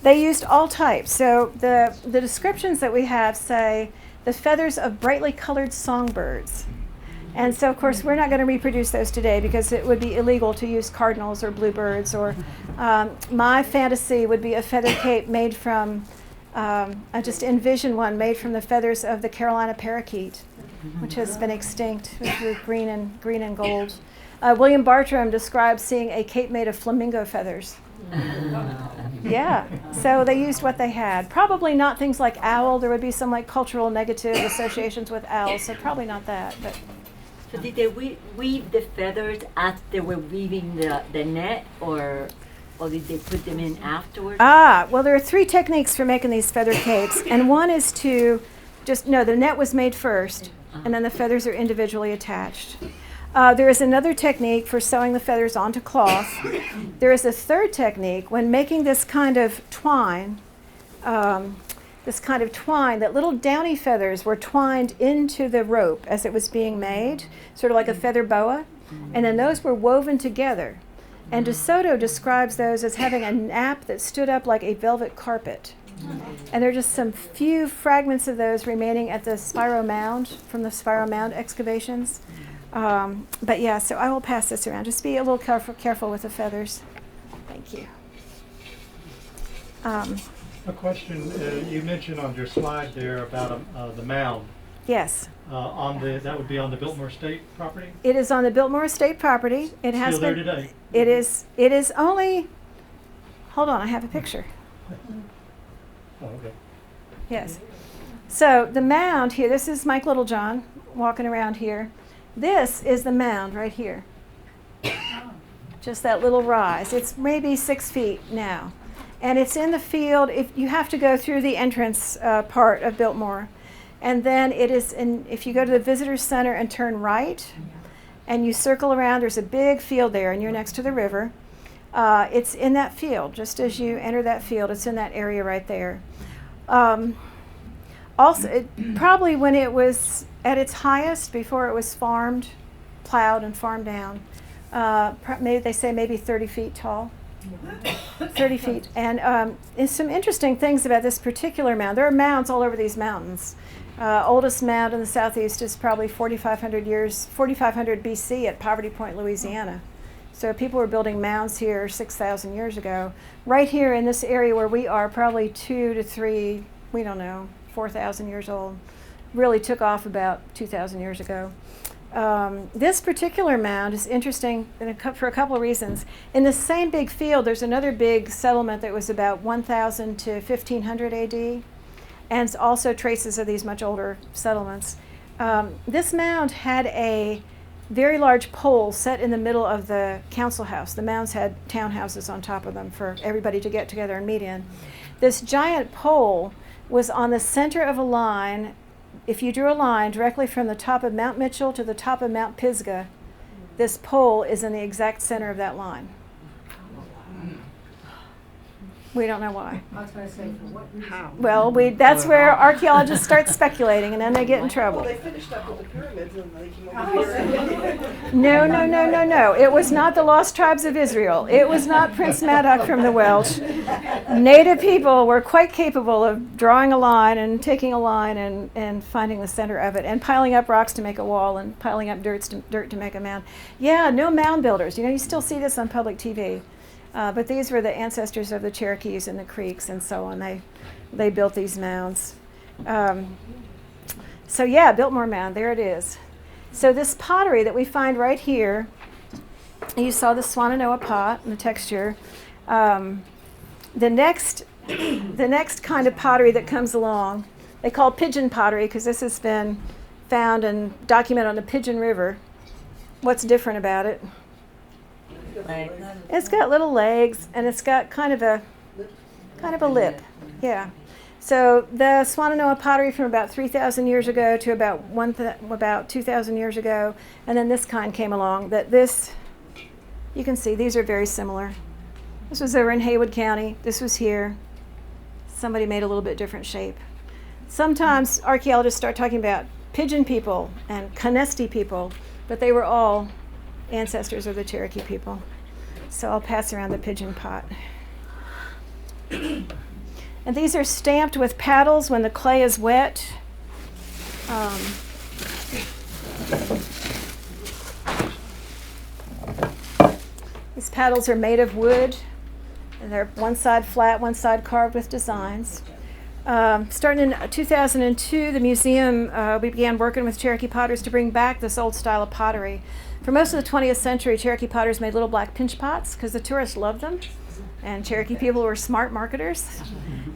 They used all types. So the descriptions that we have say the feathers of brightly colored songbirds. And so, of course, we're not going to reproduce those today because it would be illegal to use cardinals or bluebirds. Or my fantasy would be a feather cape made from, I just envision one made from the feathers of the Carolina parakeet, which has been extinct with green and gold. William Bartram describes seeing a cape made of flamingo feathers. Yeah, so they used what they had. Probably not things like owl. There would be some like cultural negative associations with owls, so probably not that. But so did they weave the feathers as they were weaving the net, or did they put them in afterwards? Well, there are 3 techniques for making these feather capes, and one is to the net was made first, and then the feathers are individually attached. There is another technique for sewing the feathers onto cloth. There is a third technique when making this kind of twine, that little downy feathers were twined into the rope as it was being made, sort of like a feather boa, and then those were woven together. And De Soto describes those as having a nap that stood up like a velvet carpet. And there are just some few fragments of those remaining at the Spiro Mound, from the Spiro Mound excavations. But yeah, so I will pass this around. Just be a little careful with the feathers. Thank you. A question you mentioned on your slide there about the mound. Yes. That would be on the Biltmore State property? It is on the Biltmore State property. It has Still there been today? It is only, hold on, I have a picture. Oh, okay. Yes. So the mound here, this is Mike Littlejohn walking around here. This is the mound right here. Just that little rise. It's maybe 6 feet now. And it's in the field. If you have to go through the entrance part of Biltmore. And then it is if you go to the visitor center and turn right and you circle around, there's a big field there and you're next to the river. It's in that field. Just as you enter that field, it's in that area right there. Also, probably when it was at its highest, before it was farmed, plowed and farmed down, maybe they say maybe 30 feet tall. 30 feet. And there's some interesting things about this particular mound. There are mounds all over these mountains. Oldest mound in the southeast is probably 4,500 BC at Poverty Point, Louisiana. So people were building mounds here 6,000 years ago. Right here in this area where we are, probably 2 to 3, we don't know, 4,000 years old. Really took off about 2,000 years ago. This particular mound is interesting for a couple of reasons. In the same big field, there's another big settlement that was about 1,000 to 1,500 AD, and also traces of these much older settlements. This mound had a very large pole set in the middle of the council house. The mounds had townhouses on top of them for everybody to get together and meet in. This giant pole was on the center of a line. If you drew a line directly from the top of Mount Mitchell to the top of Mount Pisgah, this pole is in the exact center of that line. We don't know why. I was going to say, for what reason? How? Well, that's where archaeologists start speculating, and then they get in Well, trouble. they finished up with the pyramids and they came over here. No. It was not the lost tribes of Israel. It was not Prince Madoc from the Welsh. Native people were quite capable of drawing a line and taking a line and finding the center of it and piling up rocks to make a wall and piling up dirt to make a mound. Yeah, no mound builders. You still see this on public TV. But these were the ancestors of the Cherokees and the Creeks and so on. They built these mounds. Biltmore Mound, there it is. So this pottery that we find right here, you saw the Swannanoa pot and the texture. The next kind of pottery that comes along, they call pigeon pottery because this has been found and documented on the Pigeon River. What's different about it? It's got little legs and it's got kind of a lip. Yeah. So the Swannanoa pottery from about 3,000 years ago to about 2,000 years ago, and then this kind came along. You can see these are very similar. This was over in Haywood County. This was here. Somebody made a little bit different shape. Sometimes archaeologists start talking about pigeon people and Canesti people, but they were all ancestors of the Cherokee people. So I'll pass around the pigeon pot. And these are stamped with paddles when the clay is wet. These paddles are made of wood, and they're one side flat, one side carved with designs. Starting in 2002, the museum, we began working with Cherokee potters to bring back this old style of pottery. For most of the 20th century, Cherokee potters made little black pinch pots because the tourists loved them, and Cherokee people were smart marketers.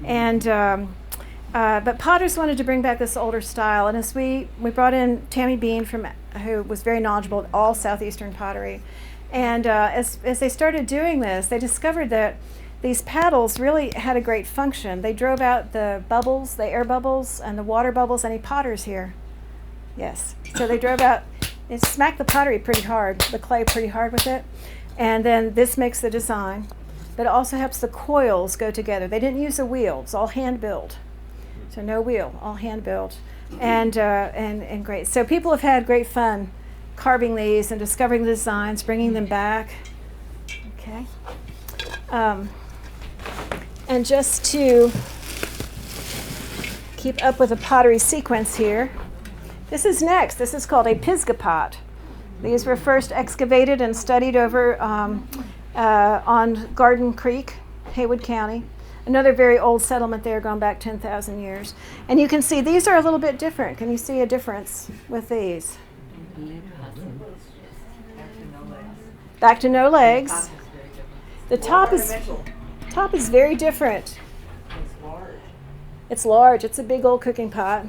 But potters wanted to bring back this older style, and as we brought in Tammy Bean, who was very knowledgeable of all southeastern pottery, and as they started doing this, they discovered that these paddles really had a great function. They drove out the bubbles, the air bubbles, and the water bubbles. Any potters here? Yes. So they drove out. It smacked the pottery pretty hard, the clay pretty hard with it. And then this makes the design. But it also helps the coils go together. They didn't use a wheel. It's all hand built. So no wheel, all hand built. And great. So people have had great fun carving these and discovering the designs, bringing them back. Okay. And just to keep up with the pottery sequence here, this is next. This is called a Pisgah pot. These were first excavated and studied over on Garden Creek, Haywood County. Another very old settlement there going back 10,000 years. And you can see these are a little bit different. Can you see a difference with these? Back to no legs. The top is very different. It's large. It's a big old cooking pot.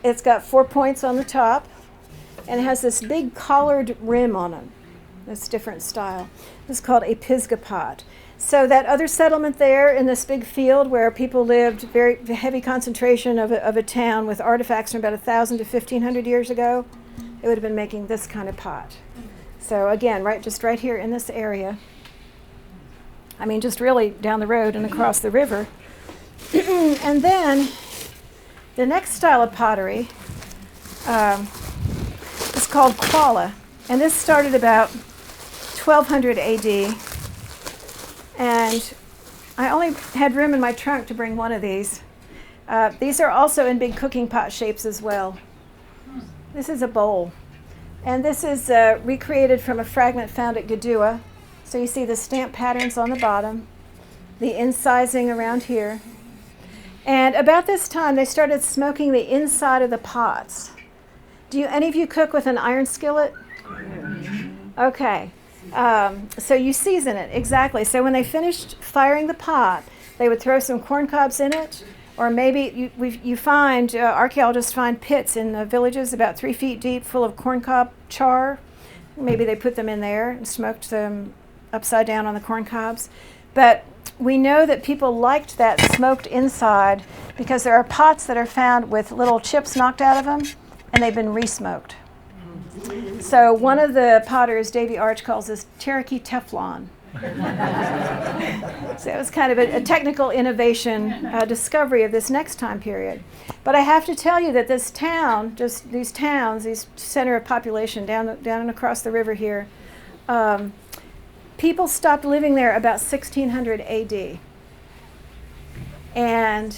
It's got 4 points on the top, and it has this big collared rim on it. That's different style. It's called a Pisgah pot. So that other settlement there in this big field where people lived, very heavy concentration of a town with artifacts from about 1,000 to 1,500 years ago, it would have been making this kind of pot. So again, just right here in this area. I mean, just really down the road and across the river. And then the next style of pottery is called Qualla. And this started about 1200 AD. And I only had room in my trunk to bring one of these. These are also in big cooking pot shapes as well. This is a bowl. And this is recreated from a fragment found at Gadua. So you see the stamp patterns on the bottom, the incising around here. And about this time, they started smoking the inside of the pots. Do any of you cook with an iron skillet? Okay. So you season it, exactly. So when they finished firing the pot, they would throw some corn cobs in it, or maybe you find, archaeologists find pits in the villages about 3 feet deep full of corn cob char. Maybe they put them in there and smoked them upside down on the corn cobs. But we know that people liked that smoked inside because there are pots that are found with little chips knocked out of them, and they've been re-smoked. So one of the potters, Davy Arch, calls this Cherokee Teflon. So it was kind of a technical innovation discovery of this next time period. But I have to tell you that this town, just these towns, these center of population down and across the river here, people stopped living there about 1600 AD. And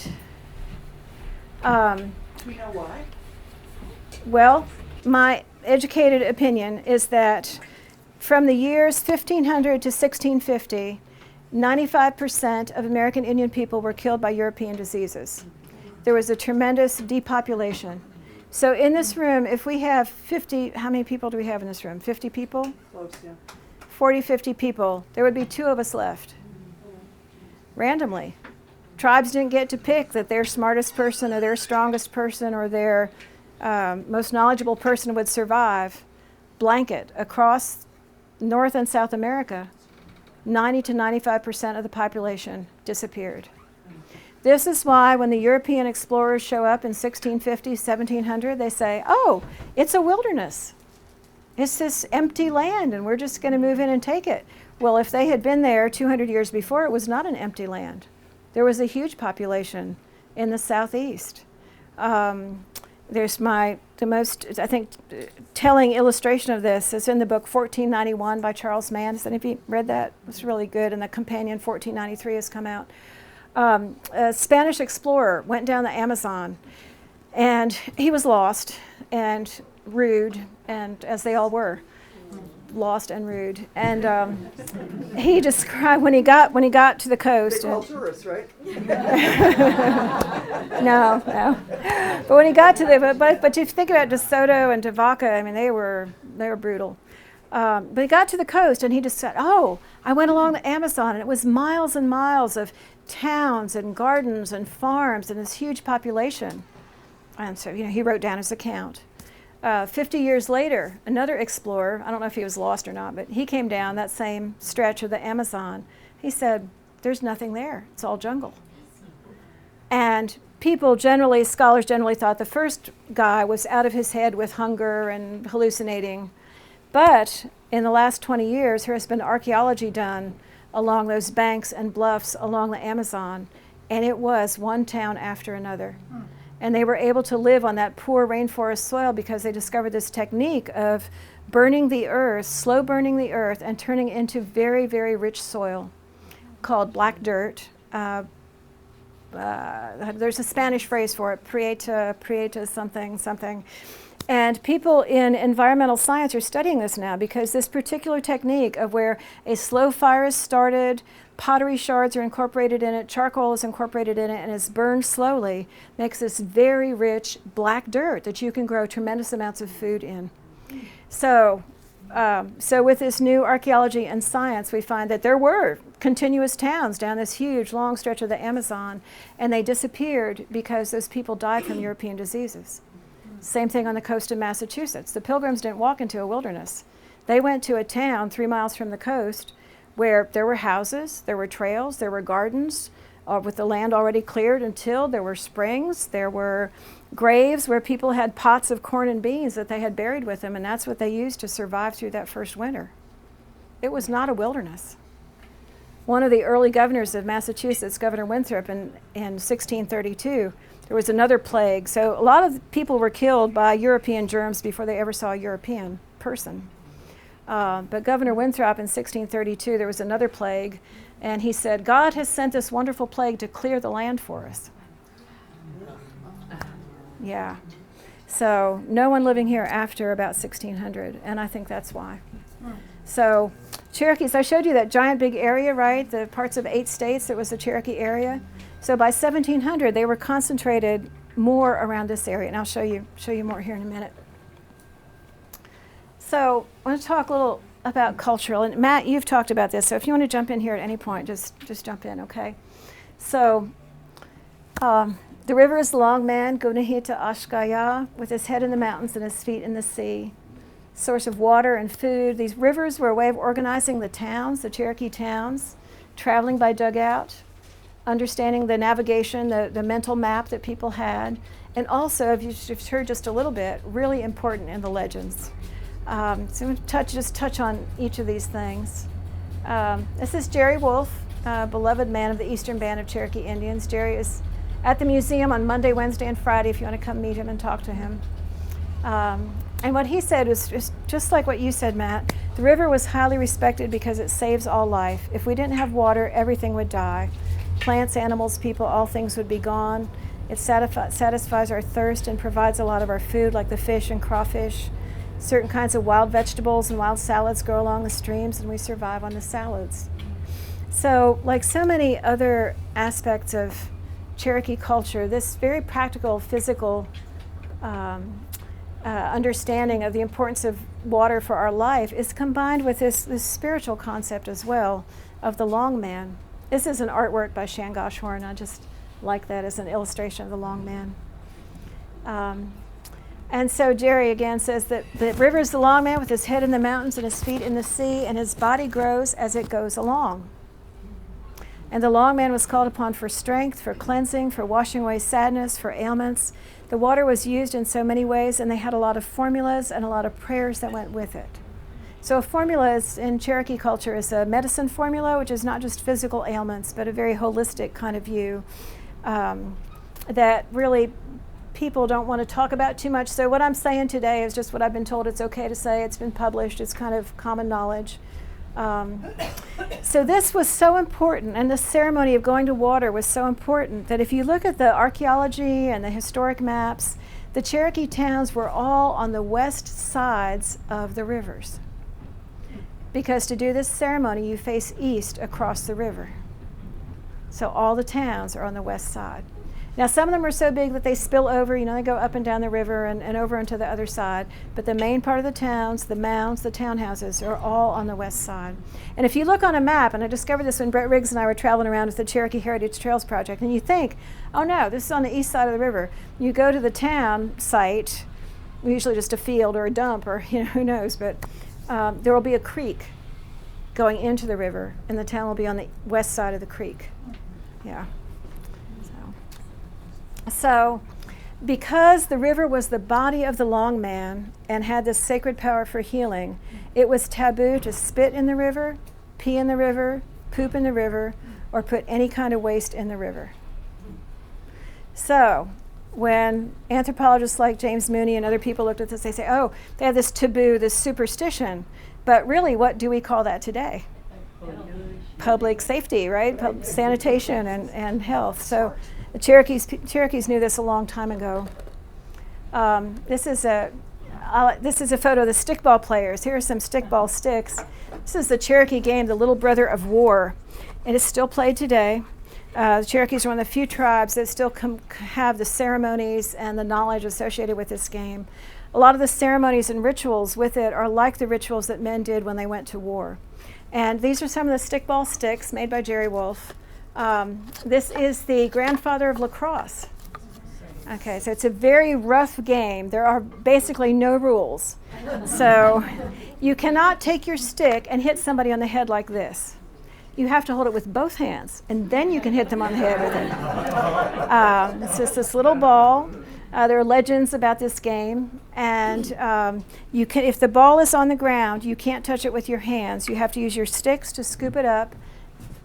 Do we know why? well, my educated opinion is that from the years 1500 to 1650, 95% of American Indian people were killed by European diseases. There was a tremendous depopulation. So in this room, if we have 50, how many people do we have in this room? 50 people? Close, yeah. 40, 50 people. There would be 2 of us left. Randomly. Tribes didn't get to pick that their smartest person or their strongest person or their most knowledgeable person would survive. Blanket across North and South America, 90 to 95% of the population disappeared. This is why when the European explorers show up in 1650, 1700, they say, oh, it's a wilderness. It's this empty land and we're just going to move in and take it. Well, if they had been there 200 years before, it was not an empty land. There was a huge population in the southeast. There's the most, I think, telling illustration of this is in the book 1491 by Charles Mann. Has any of you read that? It's really good, and the companion 1493 has come out. A Spanish explorer went down the Amazon, and he was lost and rude, and as they all were, lost and rude. And he described when he got to the coast. They call tourists, right? No. But when he got to but if you think about DeSoto and Tavaca, I mean, they were brutal. But he got to the coast and he just said, oh, I went along the Amazon and it was miles and miles of towns and gardens and farms and this huge population. And so, he wrote down his account. 50 years later, another explorer, I don't know if he was lost or not, but he came down that same stretch of the Amazon. He said, there's nothing there. It's all jungle. And scholars generally thought the first guy was out of his head with hunger and hallucinating. But in the last 20 years, there has been archaeology done along those banks and bluffs along the Amazon, and it was one town after another. And they were able to live on that poor rainforest soil because they discovered this technique of burning the earth, slow burning the earth, and turning it into very, very rich soil called black dirt. There's a Spanish phrase for it, prieta something. And people in environmental science are studying this now because this particular technique of where a slow fire is started, pottery shards are incorporated in it, charcoal is incorporated in it, and it's burned slowly, makes this very rich black dirt that you can grow tremendous amounts of food in. So with this new archaeology and science, we find that there were continuous towns down this huge, long stretch of the Amazon, and they disappeared because those people died from European diseases. Same thing on the coast of Massachusetts. The Pilgrims didn't walk into a wilderness. They went to a town 3 miles from the coast where there were houses, there were trails, there were gardens with the land already cleared and tilled. There were springs, there were graves where people had pots of corn and beans that they had buried with them, and that's what they used to survive through that first winter. It was not a wilderness. One of the early governors of Massachusetts, Governor Winthrop, in 1632, there was another plague. So a lot of people were killed by European germs before they ever saw a European person. But Governor Winthrop in 1632, there was another plague, and he said, God has sent this wonderful plague to clear the land for us. Yeah. So no one living here after about 1600, and I think that's why. So Cherokees, I showed you that giant big area, right? The parts of 8 states, it was the Cherokee area. So by 1700, they were concentrated more around this area, and I'll show you more here in a minute. So I want to talk a little about cultural, and Matt, you've talked about this, so if you want to jump in here at any point, just jump in, okay? So the river is the long man, Gunahita Ashkaya, with his head in the mountains and his feet in the sea. Source of water and food. These rivers were a way of organizing the towns, the Cherokee towns, traveling by dugout, understanding the navigation, the mental map that people had, and also, if you've heard just a little bit, really important in the legends. So I'm going to touch on each of these things. This is Jerry Wolf, beloved man of the Eastern Band of Cherokee Indians. Jerry is at the museum on Monday, Wednesday, and Friday if you want to come meet him and talk to him. And what he said was just like what you said, Matt. The river was highly respected because it saves all life. If we didn't have water, everything would die. Plants, animals, people, all things would be gone. It satisfies our thirst and provides a lot of our food, like the fish and crawfish. Certain kinds of wild vegetables and wild salads grow along the streams, and we survive on the salads. So, like so many other aspects of Cherokee culture, this very practical, physical understanding of the importance of water for our life is combined with this spiritual concept as well of the long man. This is an artwork by Shangosh Horn. I just like that as an illustration of the long man. And so Jerry again says that the river is the long man with his head in the mountains and his feet in the sea, and his body grows as it goes along. And the long man was called upon for strength, for cleansing, for washing away sadness, for ailments. The water was used in so many ways, and they had a lot of formulas and a lot of prayers that went with it. So a formula in Cherokee culture is a medicine formula, which is not just physical ailments, but a very holistic kind of view that really people don't want to talk about too much. So what I'm saying today is just what I've been told it's okay to say. It's been published. It's kind of common knowledge. So this was so important, and the ceremony of going to water was so important that if you look at the archaeology and the historic maps, the Cherokee towns were all on the west sides of the rivers. Because to do this ceremony, you face east across the river. So all the towns are on the west side. Now, some of them are so big that they spill over, they go up and down the river and over into the other side. But the main part of the towns, the mounds, the townhouses, are all on the west side. And if you look on a map, and I discovered this when Brett Riggs and I were traveling around with the Cherokee Heritage Trails Project, and you think, oh no, this is on the east side of the river. You go to the town site, usually just a field or a dump or, who knows, but there will be a creek going into the river, and the town will be on the west side of the creek. Yeah. So, because the river was the body of the long man and had this sacred power for healing, it was taboo to spit in the river, pee in the river, poop in the river, or put any kind of waste in the river. So, when anthropologists like James Mooney and other people looked at this, they say, oh, they have this taboo, this superstition. But really, what do we call that today? Public safety, right? Sanitation and health. So the Cherokees knew this a long time ago. This is a photo of the stickball players. Here are some stickball sticks. This is the Cherokee game, the little brother of war. It is still played today. The Cherokees are one of the few tribes that still have the ceremonies and the knowledge associated with this game. A lot of the ceremonies and rituals with it are like the rituals that men did when they went to war. And these are some of the stickball sticks made by Jerry Wolf. This is the grandfather of lacrosse. Okay, so it's a very rough game. There are basically no rules. So you cannot take your stick and hit somebody on the head like this. You have to hold it with both hands, and then you can hit them on the head with it. It's just this little ball. There are legends about this game, and you can, if the ball is on the ground, you can't touch it with your hands. You have to use your sticks to scoop it up.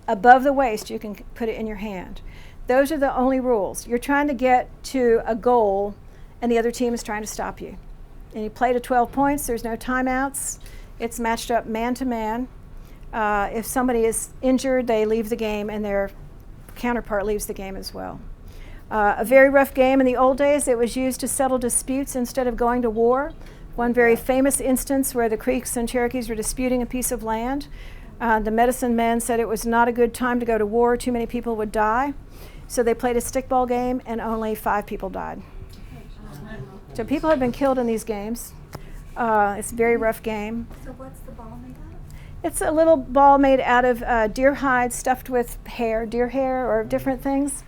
Above the waist, you can put it in your hand. Those are the only rules. You're trying to get to a goal, and the other team is trying to stop you. And you play to 12 points. There's no timeouts. It's matched up man to man. If somebody is injured, they leave the game, and their counterpart leaves the game as well. A very rough game. In the old days, it was used to settle disputes instead of going to war. One very famous instance where the Creeks and Cherokees were disputing a piece of land. The medicine men said it was not a good time to go to war. Too many people would die. So they played a stickball game, and only 5 people died. So people have been killed in these games. It's a very rough game. So what's the ball made out of? It's a little ball made out of deer hide stuffed with hair, deer hair or different things.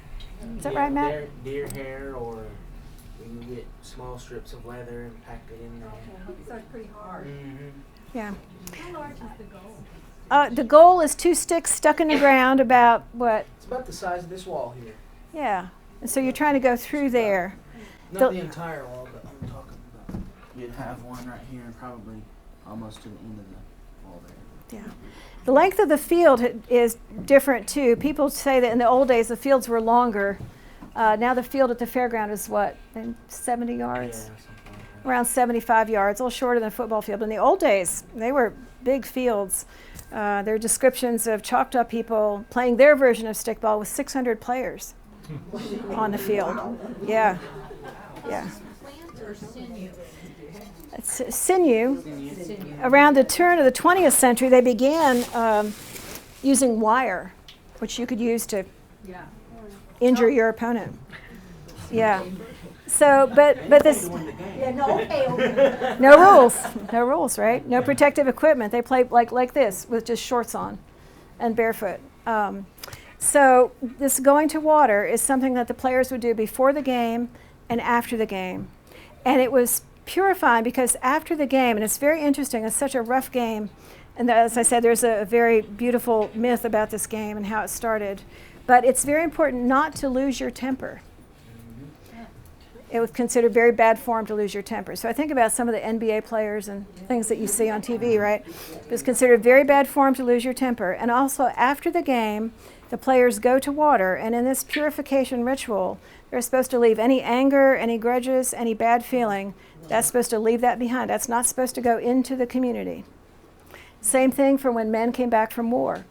Is that right, Matt? Deer hair, or we can get small strips of leather and pack it in there. So it's pretty hard. Mm-hmm. Yeah. How large is the goal? The goal is 2 sticks stuck in the ground about what? It's about the size of this wall here. Yeah. And so you're trying to go through there. Not the entire wall, but I'm talking about. You'd have one right here and probably almost to the end of the wall there. Yeah. The length of the field is different too. People say that in the old days the fields were longer. Now the field at the fairground is what, 70 yards? Yeah, something like that. Around 75 yards, a little shorter than a football field. In the old days, they were big fields. There are descriptions of chalked up people playing their version of stickball with 600 players on the field. Yeah. Yeah. Plant or sinew? It's sinew. Around the turn of the 20th century, they began using wire, which you could use to injure your opponent. Yeah. So, but this. No rules, right? No protective equipment. They play like this with just shorts on, and barefoot. So this going to water is something that the players would do before the game and after the game, and it was purifying because after the game, and it's very interesting. It's such a rough game, and as I said, there's a very beautiful myth about this game and how it started. But it's very important not to lose your temper. It was considered very bad form to lose your temper. So I think about some of the NBA players and things that you see on TV, right? It was considered very bad form to lose your temper. And also after the game, the players go to water, and in this purification ritual, they're supposed to leave any anger, any grudges, any bad feeling. That's supposed to leave that behind. That's not supposed to go into the community. Same thing for when men came back from war.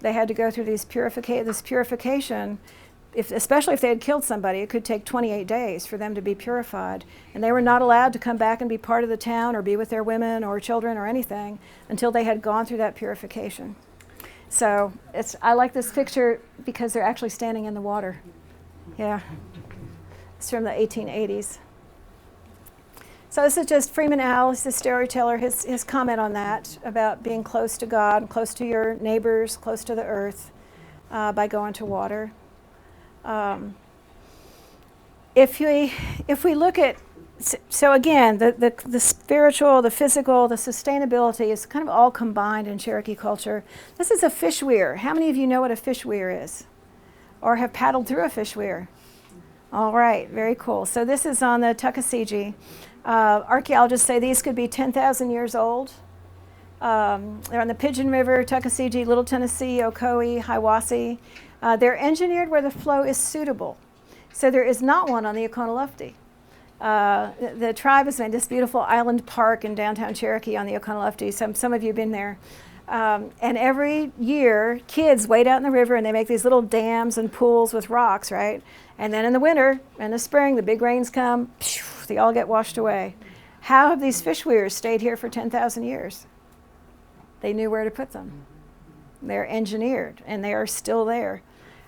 They had to go through this purification. Especially if they had killed somebody, it could take 28 days for them to be purified. And they were not allowed to come back and be part of the town or be with their women or children or anything until they had gone through that purification. So I like this picture because they're actually standing in the water. Yeah. It's from the 1880s. So this is just Freeman Owl, he's the storyteller, his comment on that, about being close to God, close to your neighbors, close to the earth by going to water. If we look at, so again, the spiritual, the physical, the sustainability is kind of all combined in Cherokee culture. This is a fish weir. How many of you know what a fish weir is? Or have paddled through a fish weir? All right, very cool. So this is on the Tuckasegee. Archaeologists say these could be 10,000 years old. They're on the Pigeon River, Tuckasegee, Little Tennessee, Ocoee, Hiwassee. They're engineered where the flow is suitable. So there is not one on the Oconaluftee. The tribe has made this beautiful island park in downtown Cherokee on the Oconaluftee. Some of you have been there. And every year, kids wade out in the river and they make these little dams and pools with rocks, right? And then in the winter and the spring, the big rains come, they all get washed away. How have these fish weirs stayed here for 10,000 years? They knew where to put them. They're engineered, and they are still there.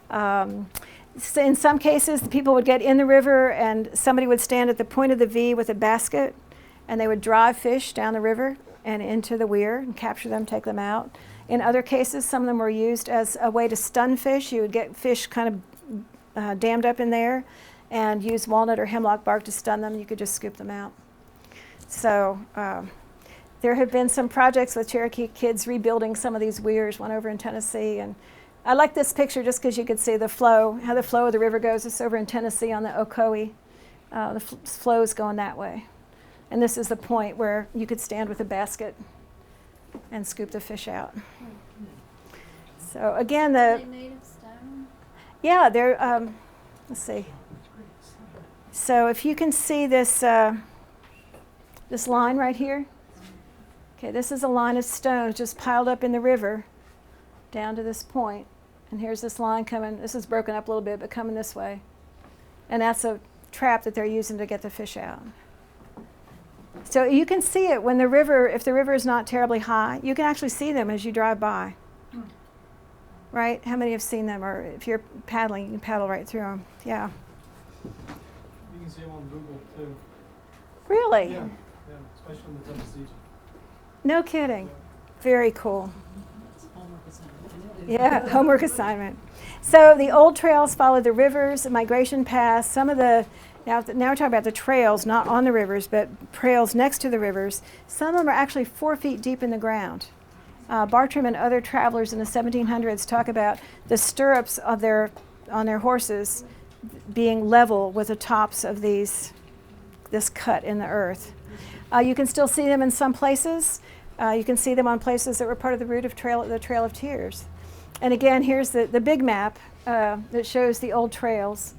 In some cases, the people would get in the river, and somebody would stand at the point of the V with a basket, and they would drive fish down the river and into the weir and capture them, take them out. In other cases, some of them were used as a way to stun fish. You would get fish kind of dammed up in there and use walnut or hemlock bark to stun them. You could just scoop them out. So there have been some projects with Cherokee kids rebuilding some of these weirs, one over in Tennessee. And I like this picture just because you could see the flow, how the flow of the river goes. It's over in Tennessee on the Ocoee. The flow is going that way. And this is the point where you could stand with a basket and scoop the fish out. So again, Are they made of stone? yeah, they're, let's see. So if you can see this, this line right here, Okay, this is a line of stones just piled up in the river down to this point. And here's this line coming. This is broken up a little bit, but coming this way. And that's a trap that they're using to get the fish out. So you can see it when the river, if the river is not terribly high, you can actually see them as you drive by. Right? How many have seen them? Or if you're paddling, you can paddle right through them. Yeah. You can see them on Google too. Really? Yeah, especially in the Tennessee. No kidding. Very cool. Yeah, homework assignment. So the old trails follow the rivers, the migration paths. Some of the, now we're talking about the trails, not on the rivers, but trails next to the rivers. Some of them are actually 4 feet deep in the ground. Bartram and other travelers in the 1700s talk about the stirrups of on their horses being level with the tops of this cut in the earth. You can still see them in some places. You can see them on places that were part of the route of the Trail of Tears. And again, here's the big map that shows the old trails.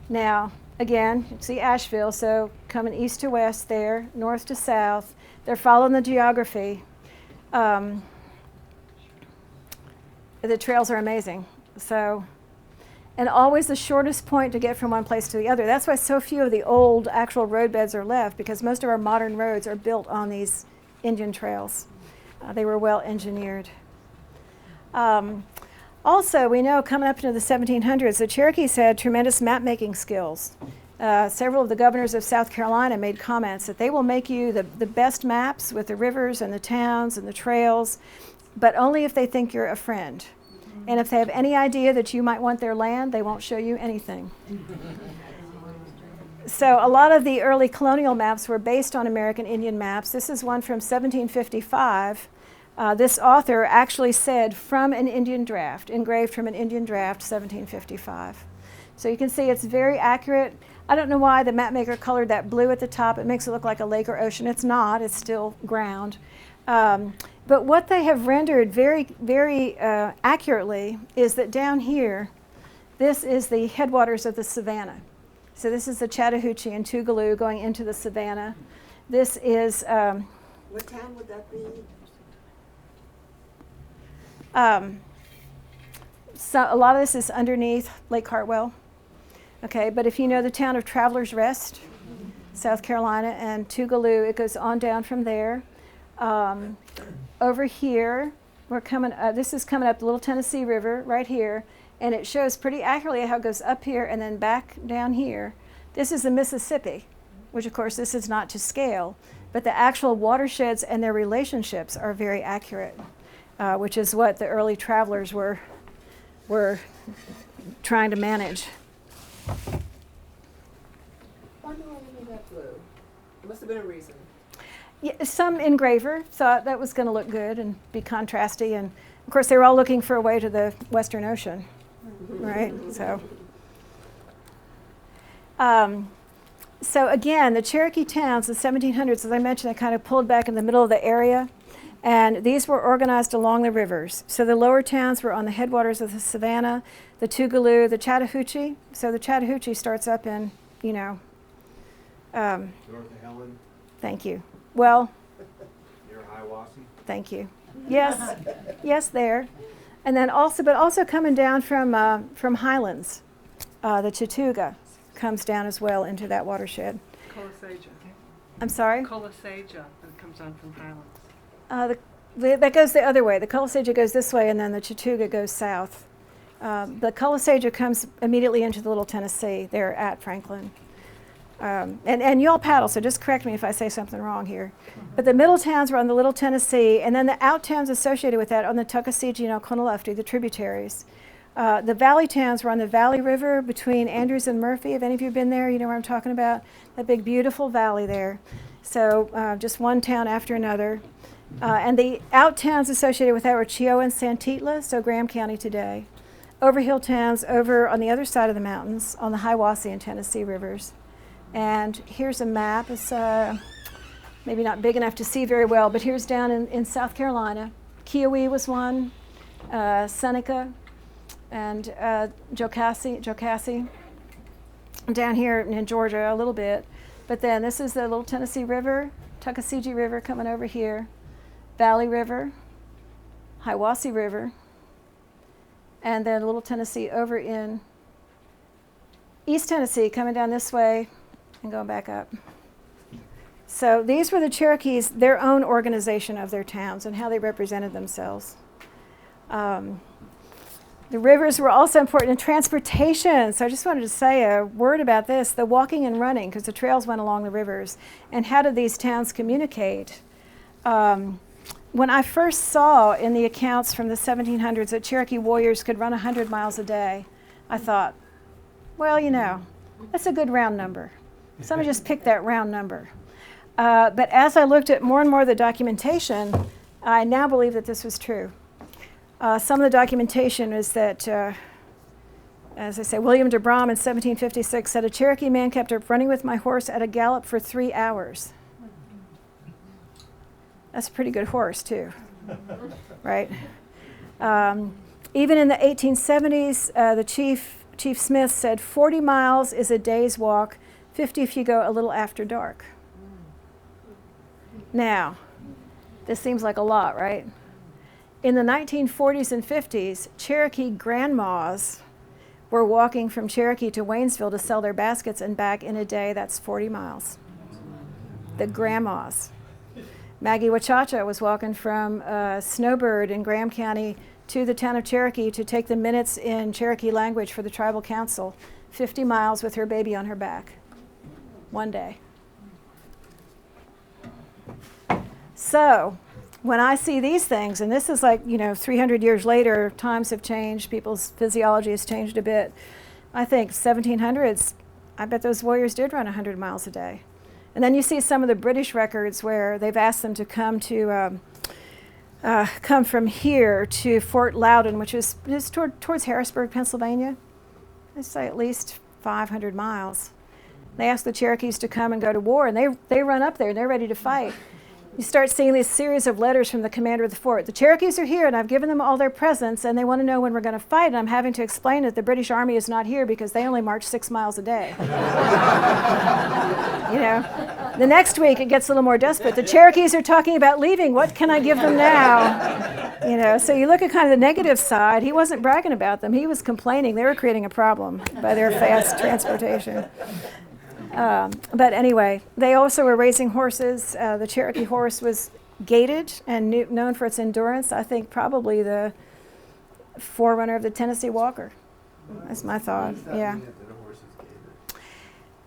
Now, again, you see Asheville, so coming east to west there, north to south. They're following the geography. The trails are amazing. So, and always the shortest point to get from one place to the other. That's why so few of the old actual roadbeds are left, because most of our modern roads are built on these Indian trails. They were well engineered. Also, we know coming up into the 1700s, the Cherokees had tremendous map-making skills. Several of the governors of South Carolina made comments that they will make you the best maps with the rivers and the towns and the trails, but only if they think you're a friend. And if they have any idea that you might want their land, they won't show you anything. So a lot of the early colonial maps were based on American Indian maps. This is one from 1755. This author actually said, from an Indian draft, engraved from an Indian draft, 1755. So you can see it's very accurate. I don't know why the mapmaker colored that blue at the top. It makes it look like a lake or ocean. It's not. It's still ground. But what they have rendered very, very accurately is that down here, this is the headwaters of the Savannah. So this is the Chattahoochee and Tougaloo going into the Savannah. This is... What town would that be? So a lot of this is underneath Lake Hartwell. Okay, but if you know the town of Travelers Rest, South Carolina, and Tougaloo, it goes on down from there. Over here, we're coming. This is coming up the Little Tennessee River right here, and it shows pretty accurately how it goes up here and then back down here. This is the Mississippi, which of course this is not to scale, but the actual watersheds and their relationships are very accurate, which is what the early travelers were trying to manage. Why do I need that blue? There must have been a reason. Yeah, some engraver thought that was going to look good and be contrasty, and of course they were all looking for a way to the Western Ocean, right? So again, the Cherokee towns, the 1700s, as I mentioned, they kind of pulled back in the middle of the area, and these were organized along the rivers. So the lower towns were on the headwaters of the Savannah, the Tougaloo, the Chattahoochee. So the Chattahoochee starts up in, North of Helen, thank you. Well, near Hiawassee. thank you. Yes, yes, there. And then also coming down from Highlands, the Chattooga comes down as well into that watershed. Colossaja. I'm sorry? Colossaja that comes on from Highlands. That goes the other way. The Colossaja goes this way, and then the Chattooga goes south. The Colossaja comes immediately into the Little Tennessee. They're at Franklin. And you all paddle, so just correct me if I say something wrong here. But the middle towns were on the Little Tennessee, and then the out towns associated with that on the Tuckasegee and Oconaluftee, the tributaries. The valley towns were on the Valley River between Andrews and Murphy. Have any of you been there? You know where I'm talking about? That big, beautiful valley there. So just one town after another. And the out towns associated with that were Chio and Santitla, so Graham County today. Overhill towns over on the other side of the mountains on the Hiawassee and Tennessee rivers. And here's a map. It's maybe not big enough to see very well, but here's down in South Carolina. Kiowee was one, Seneca, and Jocassee. Down here in Georgia a little bit. But then this is the Little Tennessee River, Tuckasegee River coming over here. Valley River, Hiwassee River, and then Little Tennessee over in East Tennessee, coming down this way and going back up. So these were the Cherokees, their own organization of their towns and how they represented themselves. The rivers were also important in transportation. So I just wanted to say a word about this, the walking and running, because the trails went along the rivers. And how did these towns communicate? When I first saw in the accounts from the 1700s that Cherokee warriors could run 100 miles a day, I thought, well, you know, that's a good round number. Somebody just picked that round number. But as I looked at more and more of the documentation, I now believe that this was true. Some of the documentation is that, as I say, William de Brom in 1756 said, a Cherokee man kept up running with my horse at a gallop for 3 hours. That's a pretty good horse, too, right? Even in the 1870s, the Chief Smith said 40 miles is a day's walk, 50 if you go a little after dark. Now, this seems like a lot, right? In the 1940s and 50s, Cherokee grandmas were walking from Cherokee to Waynesville to sell their baskets and back in a day. That's 40 miles. The grandmas. Maggie Wachacha was walking from Snowbird in Graham County to the town of Cherokee to take the minutes in Cherokee language for the tribal council, 50 miles with her baby on her back, one day. So when I see these things, and this is like, 300 years later, times have changed, people's physiology has changed a bit. I think 1700s, I bet those warriors did run 100 miles a day. And then you see some of the British records where they've asked them to come from here to Fort Loudon, which is towards Harrisburg, Pennsylvania. They say at least 500 miles. They ask the Cherokees to come and go to war, and they run up there and they're ready to fight. You start seeing this series of letters from the commander of the fort. The Cherokees are here, and I've given them all their presents, and they want to know when we're going to fight, and I'm having to explain that the British Army is not here because they only march 6 miles a day. The next week it gets a little more desperate. The Cherokees are talking about leaving. What can I give them now? So you look at kind of the negative side. He wasn't bragging about them. He was complaining. They were creating a problem by their fast transportation. But anyway, they also were raising horses. The Cherokee horse was gaited and known for its endurance. I think probably the forerunner of the Tennessee Walker. That's my thought. Yeah.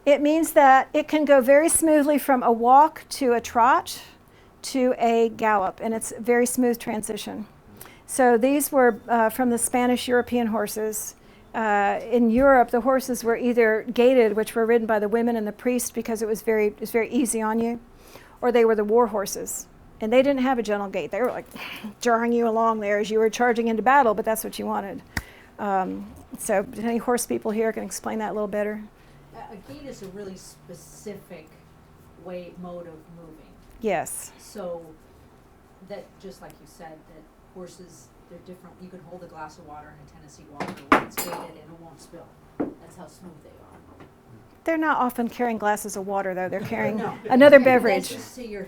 It means that it can go very smoothly from a walk to a trot to a gallop, and it's a very smooth transition. So these were from the Spanish European horses. In Europe, the horses were either gaited, which were ridden by the women and the priests because it was very easy on you, or they were the war horses. And they didn't have a gentle gait. They were like jarring you along there as you were charging into battle, but that's what you wanted. So any horse people here can explain that a little better? A gait is a really specific mode of moving. Yes. So that, just like you said, that horses, they're different. You can hold a glass of water in a Tennessee Walker when it's gated and it won't spill. That's how smooth they are. They're not often carrying glasses of water, though. They're carrying another beverage. Let's just say so you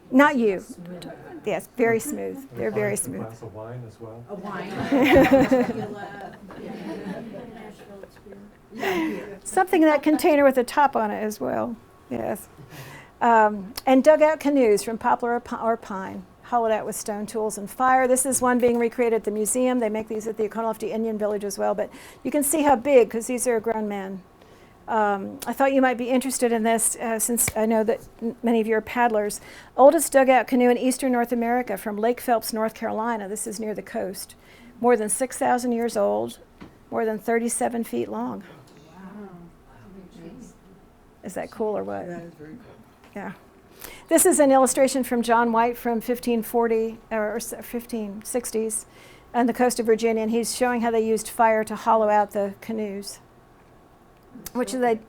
can Not see you. how smooth. Yes, very smooth. They're very smooth. A glass of wine as well. A wine. Something in that container with a top on it as well. Yes. And dugout canoes from poplar or pine, hollowed out with stone tools and fire. This is one being recreated at the museum. They make these at the Oconaluftee Indian Village as well, but you can see how big, because these are grown men. I thought you might be interested in this since I know that many of you are paddlers. Oldest dugout canoe in eastern North America from Lake Phelps, North Carolina. This is near the coast. More than 6,000 years old, more than 37 feet long. Wow. Is that cool or what? That is very cool. Yeah. This is an illustration from John White from 1540 or 1560s on the coast of Virginia, and he's showing how they used fire to hollow out the canoes, which they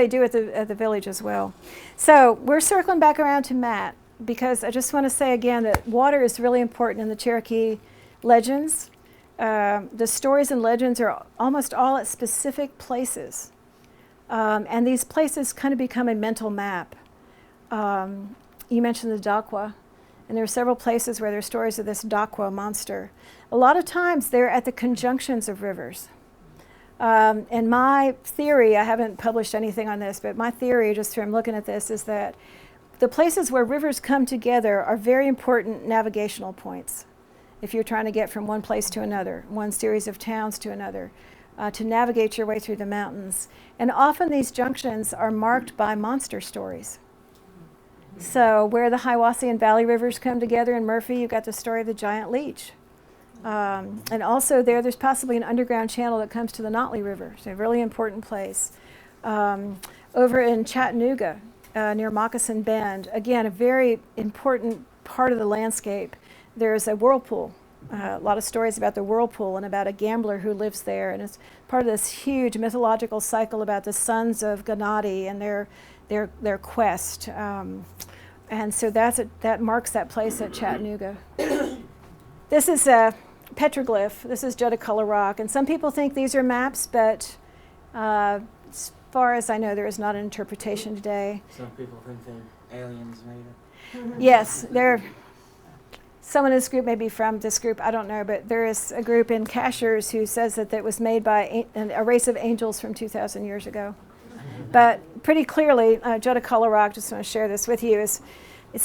do at the village as well. So we're circling back around to Matt because I just want to say again that water is really important in the Cherokee legends. The stories and legends are almost all at specific places, and these places kind of become a mental map. You mentioned the Dakwa, And there are several places where there are stories of this Dakwa monster. A lot of times they're at the conjunctions of rivers. And my theory, I haven't published anything on this, but my theory, just from looking at this, is that the places where rivers come together are very important navigational points. If you're trying to get from one place to another, one series of towns to another, to navigate your way through the mountains. And often these junctions are marked by monster stories. So where the Hiwassee and Valley rivers come together in Murphy, you've got the story of the giant leech. And also there's possibly an underground channel that comes to the Notley River. It's a really important place. Over in Chattanooga, near Moccasin Bend, again, a very important part of the landscape. There's a whirlpool. A lot of stories about the whirlpool and about a gambler who lives there. And it's part of this huge mythological cycle about the sons of Gennady and their quest. And so that marks that place at Chattanooga. This is a petroglyph. This is Judiculla rock. And some people think these are maps, but as far as I know, there is not an interpretation today. Some people think they're aliens made it. Yes, someone in this group may be from this group, I don't know, but there is a group in Cashers who says that it was made by a race of angels from 2,000 years ago. But pretty clearly, Judiculla rock, just want to share this with you, it's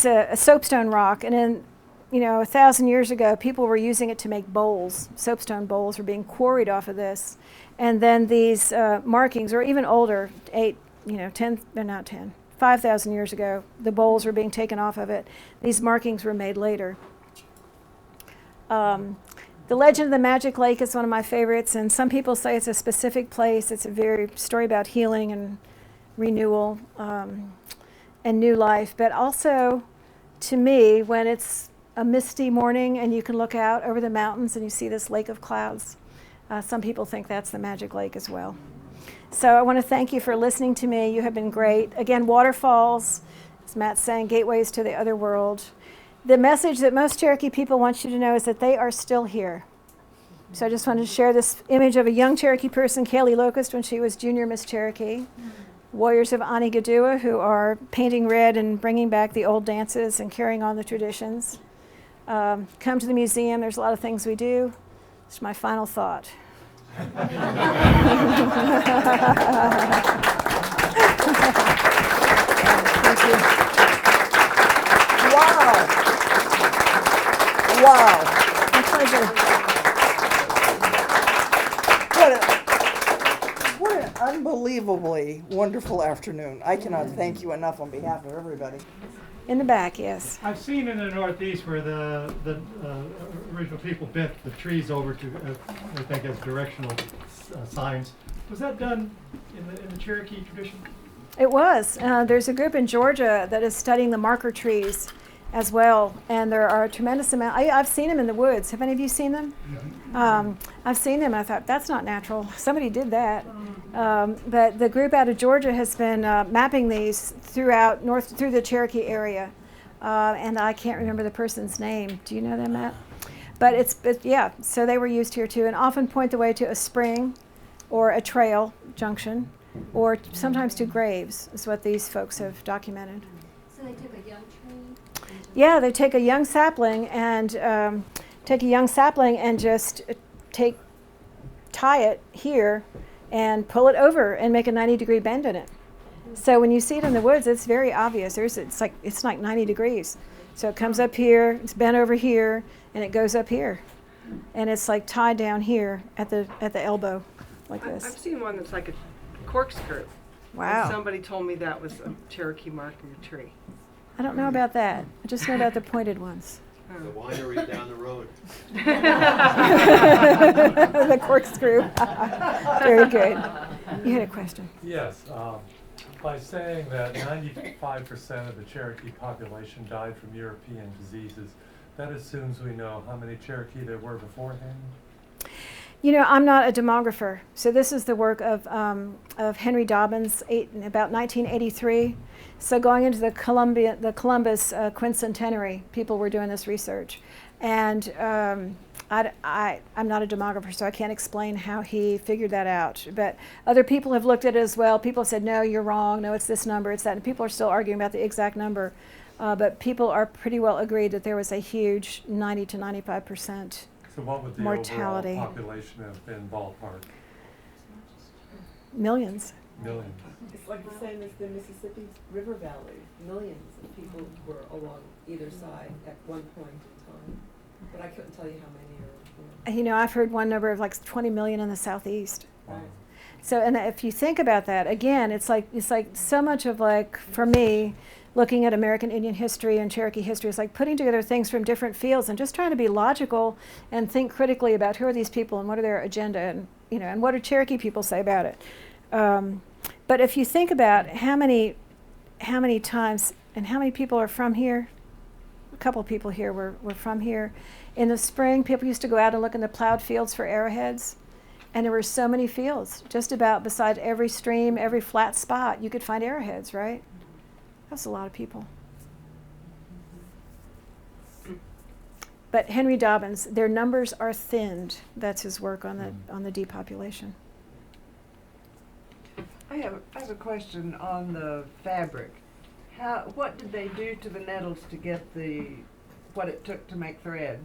a soapstone rock. And in 1,000 years ago, people were using it to make bowls. Soapstone bowls were being quarried off of this. And then these markings, or even older, 5,000 years ago, the bowls were being taken off of it. These markings were made later. The legend of the Magic Lake is one of my favorites, and some people say it's a specific place. It's a very story about healing and renewal and new life. But also, to me, when it's a misty morning and you can look out over the mountains and you see this lake of clouds, some people think that's the Magic Lake as well. So I want to thank you for listening to me. You have been great. Again, waterfalls, as Matt's saying, gateways to the other world. The message that most Cherokee people want you to know is that they are still here. So I just wanted to share this image of a young Cherokee person, Kaylee Locust, when she was junior Miss Cherokee. Warriors of Ani Gadua who are painting red and bringing back the old dances and carrying on the traditions. Come to the museum. There's a lot of things we do. It's my final thought. Thank you. Wow. My pleasure. What an unbelievably wonderful afternoon. I cannot thank you enough on behalf of everybody. In the back, yes. I've seen in the Northeast where the original people bent the trees over to, I think, as directional signs. Was that done in the Cherokee tradition? It was. There's a group in Georgia that is studying the marker trees as well, and there are a tremendous amount. I've seen them in the woods. Have any of you seen them? I've seen them. I thought, that's not natural. Somebody did that. But the group out of Georgia has been mapping these through the Cherokee area, and I can't remember the person's name. Do you know them, Matt? But yeah, so they were used here too, and often point the way to a spring or a trail junction, or sometimes to graves, is what these folks have documented. So they took a young tree? Yeah, they take a young sapling and just tie it here and pull it over and make a 90-degree bend in it. So when you see it in the woods, it's very obvious. It's like 90 degrees. So it comes up here, it's bent over here, and it goes up here, and it's like tied down here at the elbow, like this. I've seen one that's like a corkscrew. Wow. And somebody told me that was a Cherokee marking a tree. I don't know about that. I just know about the pointed ones. The winery down the road. The corkscrew. Very good. You had a question. Yes. By saying that 95% of the Cherokee population died from European diseases, that assumes we know how many Cherokee there were beforehand? I'm not a demographer, so this is the work of Henry Dobbins, about 1983. So going into the Columbus quincentenary, people were doing this research, and I'm not a demographer, so I can't explain how he figured that out. But other people have looked at it as well. People have said, no, you're wrong. No, it's this number, it's that. And people are still arguing about the exact number. But people are pretty well agreed that there was a huge 90 to 95% So what would the mortality. overall population have been ballpark? Millions. Millions. It's like the same as the Mississippi River Valley. Millions of people were along either side at one point in time. But I couldn't tell you how many are. You know, I've heard one number of like 20 million in the southeast. Wow. So, and if you think about that, again, it's like so much of like, for me, looking at American Indian history and Cherokee history, is like putting together things from different fields and just trying to be logical and think critically about who are these people and what are their agenda and, you know, and what do Cherokee people say about it. But if you think about how many times and how many people are from here, a couple of people here were from here. In the spring, people used to go out and look in the plowed fields for arrowheads. And there were so many fields, just about beside every stream, every flat spot, you could find arrowheads, right? That's a lot of people. But Henry Dobbins, their numbers are thinned. That's his work on the depopulation. I have a question on the fabric. What did they do to the nettles to get what it took to make thread?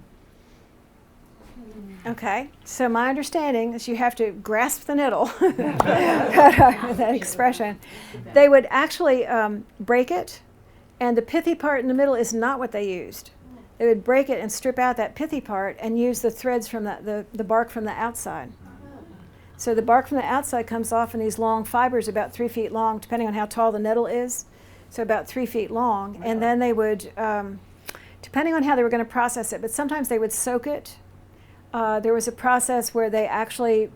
Okay, so my understanding is you have to grasp the nettle, that expression. They would actually break it, and the pithy part in the middle is not what they used. They would break it and strip out that pithy part and use the threads from the bark from the outside. So the bark from the outside comes off in these long fibers about 3 feet long, depending on how tall the nettle is, so about 3 feet long. And then they would, depending on how they were going to process it, but sometimes they would soak it. There was a process where they actually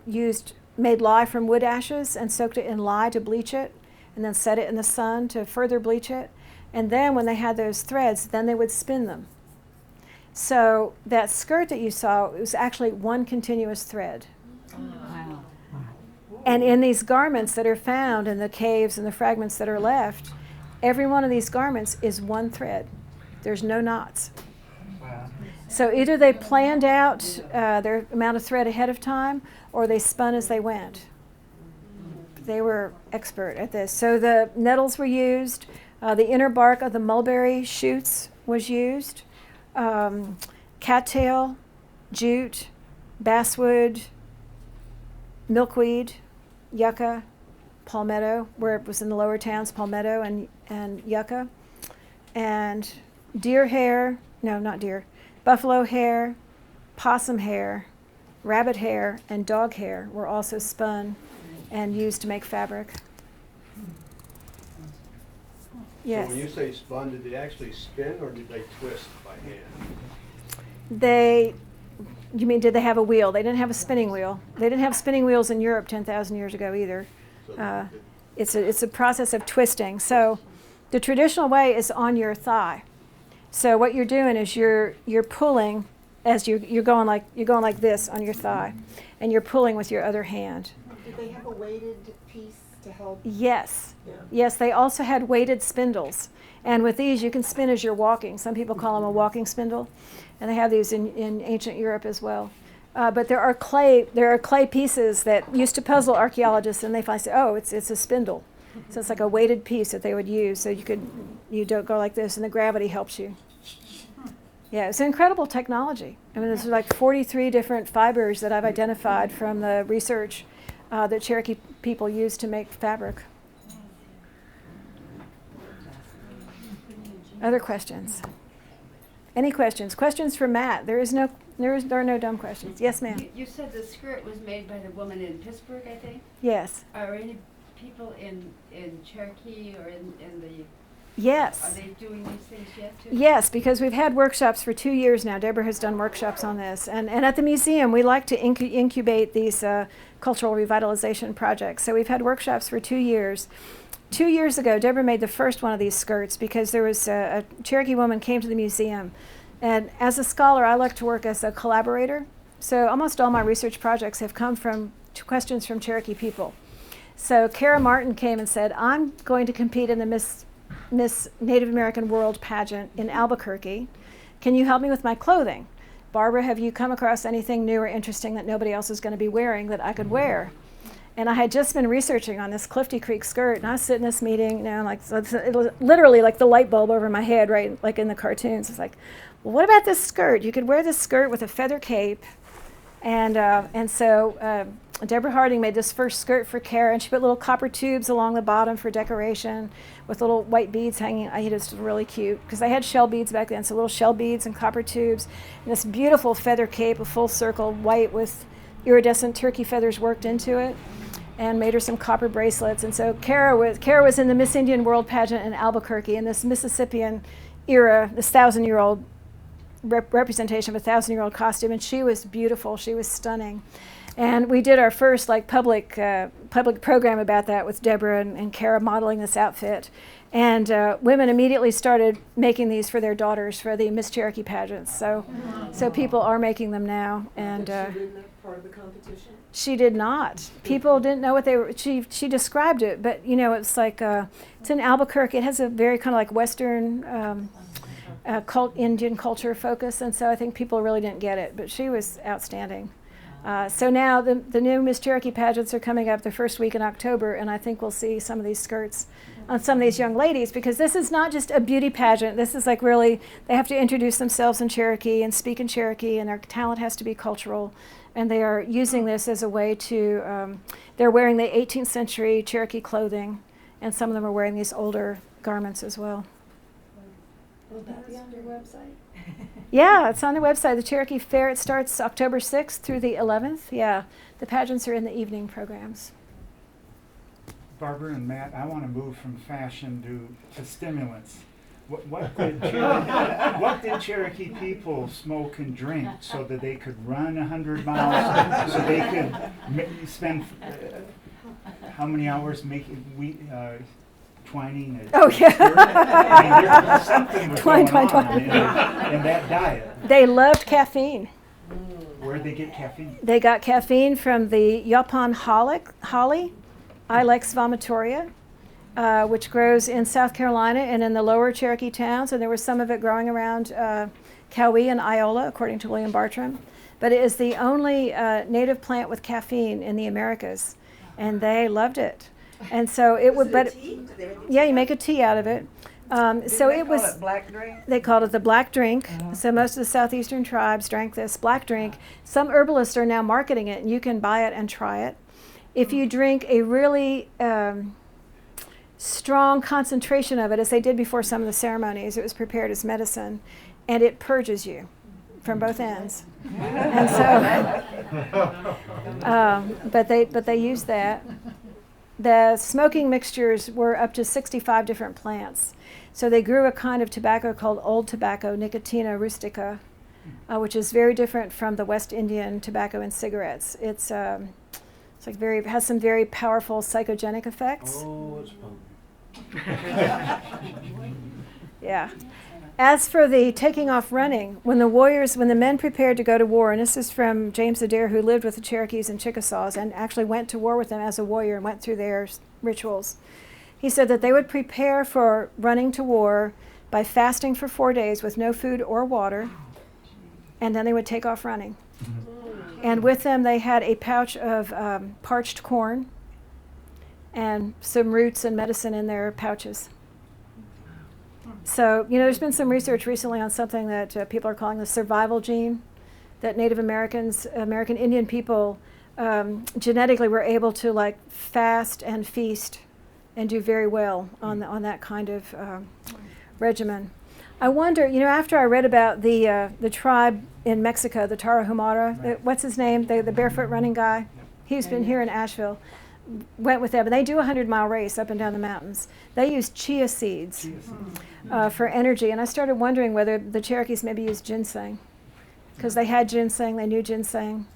made lye from wood ashes and soaked it in lye to bleach it, and then set it in the sun to further bleach it. And then when they had those threads, then they would spin them. So that skirt that you saw, it was actually one continuous thread. Wow. And in these garments that are found in the caves and the fragments that are left, every one of these garments is one thread. There's no knots. Wow. So either they planned out their amount of thread ahead of time, or they spun as they went. They were expert at this. So the nettles were used. The inner bark of the mulberry shoots was used. Cattail, jute, basswood, milkweed, yucca, palmetto, where it was in the lower towns, palmetto and yucca, and deer hair, no, not deer, buffalo hair, possum hair, rabbit hair, and dog hair were also spun and used to make fabric. Yes. So when you say spun, did they actually spin or did they twist by hand? You mean, did they have a wheel? They didn't have a spinning wheel. They didn't have spinning wheels in Europe 10,000 years ago either. So It's a process of twisting. So the traditional way is on your thigh. So what you're doing is you're pulling as you're going like this on your thigh, and you're pulling with your other hand. Did they have a weighted piece to help? Yes. Yeah. Yes, they also had weighted spindles. And with these, you can spin as you're walking. Some people call them a walking spindle. And they have these in ancient Europe as well. But there are clay pieces that used to puzzle archaeologists, and they finally say, oh, it's a spindle. So it's like a weighted piece that they would use. So you don't go like this, and the gravity helps you. Yeah, it's incredible technology. I mean, there's like 43 different fibers that I've identified from the research that Cherokee people use to make fabric. Other questions? Any questions? Questions for Matt? There are no dumb questions. Yes, ma'am. You said the skirt was made by the woman in Pittsburgh, I think? Yes. Are any people in Cherokee or in the... Yes. Are they doing these things yet, too? Yes, because we've had workshops for 2 years now. Deborah has done workshops on this. And at the museum, we like to incubate these cultural revitalization projects. So we've had workshops for 2 years. 2 years ago, Deborah made the first one of these skirts because there was a Cherokee woman came to the museum. And as a scholar, I like to work as a collaborator. So almost all my research projects have come from questions from Cherokee people. So Kara Martin came and said, I'm going to compete in the Miss Native American World pageant in Albuquerque. Can you help me with my clothing? Barbara, have you come across anything new or interesting that nobody else is going to be wearing that I could wear? And I had just been researching on this Clifty Creek skirt, and I was sitting in this meeting, like so it was literally like the light bulb over my head, right, like in the cartoons. It's like, well, what about this skirt? You could wear this skirt with a feather cape, and so Deborah Harding made this first skirt for Kara, and she put little copper tubes along the bottom for decoration with little white beads hanging. I thought it was really cute because they had shell beads back then, so little shell beads and copper tubes, and this beautiful feather cape, a full circle white with iridescent turkey feathers worked into it. And made her some copper bracelets. And so Kara was in the Miss Indian World pageant in Albuquerque in this Mississippian era, this 1,000-year-old representation of a 1,000-year-old costume, and she was beautiful. She was stunning. And we did our first public program about that with Deborah and Kara modeling this outfit. And women immediately started making these for their daughters for the Miss Cherokee pageants. So people are making them now. And Did she win that part of the competition? She did not. People didn't know what they were. She described it, but it's like it's in Albuquerque. It has a very kind of like Western Indian culture focus, and so I think people really didn't get it. But she was outstanding. So now the new Miss Cherokee pageants are coming up the first week in October, and I think we'll see some of these skirts on some of these young ladies, because this is not just a beauty pageant. This is like really, they have to introduce themselves in Cherokee and speak in Cherokee, and their talent has to be cultural. And they are using this as a way to, they're wearing the 18th century Cherokee clothing, and some of them are wearing these older garments as well. Will that be on your website? Yeah, it's on the website. The Cherokee Fair, it starts October 6th through the 11th. Yeah, the pageants are in the evening programs. Barbara and Matt, I want to move from fashion to stimulants. What did Cherokee people smoke and drink so that they could run 100 miles, so they could spend how many hours making twining a oh yeah, skirt? I mean, something was twine. on in that diet. They loved caffeine. Where'd they get caffeine? They got caffeine from the Yaupon holly, Ilex vomitoria, which grows in South Carolina and in the lower Cherokee towns, and there was some of it growing around Cowee and Iola, according to William Bartram. But it is the only native plant with caffeine in the Americas, and they loved it. And so it would, but yeah, you make a tea out of it. So it was. It black drink? They called it the black drink. So most of the southeastern tribes drank this black drink. Some herbalists are now marketing it, and you can buy it and try it. If you drink a really strong concentration of it, as they did before some of the ceremonies, it was prepared as medicine, and it purges you from both ends. And so, but they used that. The smoking mixtures were up to 65 different plants. So they grew a kind of tobacco called old tobacco, Nicotina rustica, which is very different from the West Indian tobacco and cigarettes. It's like has some very powerful psychogenic effects. Oh, it's fun. Yeah. As for the taking off running, when the men prepared to go to war, and this is from James Adair, who lived with the Cherokees and Chickasaws and actually went to war with them as a warrior and went through their rituals. He said that they would prepare for running to war by fasting for 4 days with no food or water, and then they would take off running. And with them they had a pouch of parched corn and some roots and medicine in their pouches. So, there's been some research recently on something that people are calling the survival gene, that Native American Indian people genetically were able to fast and feast and do very well on that kind of regimen. I wonder, after I read about the tribe in Mexico, the Tarahumara, what's his name, the barefoot running guy? He's been here in Asheville. Went with them, and they do a 100-mile race up and down the mountains. They use chia seeds for energy, and I started wondering whether the Cherokees maybe used ginseng, because they had ginseng, they knew ginseng.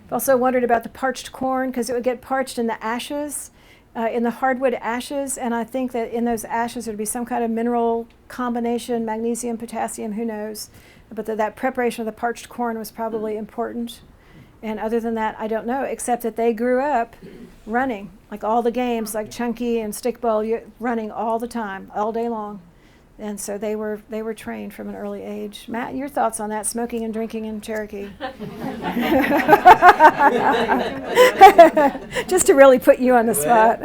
I've also wondered about the parched corn, because it would get parched in the ashes, in the hardwood ashes, and I think that in those ashes there would be some kind of mineral combination, magnesium, potassium, who knows, but that preparation of the parched corn was probably important. And other than that, I don't know, except that they grew up running, like all the games, like chunky and stickball, running all the time, all day long. And so they were trained from an early age. Matt, your thoughts on that, smoking and drinking in Cherokee? Just to really put you on the spot.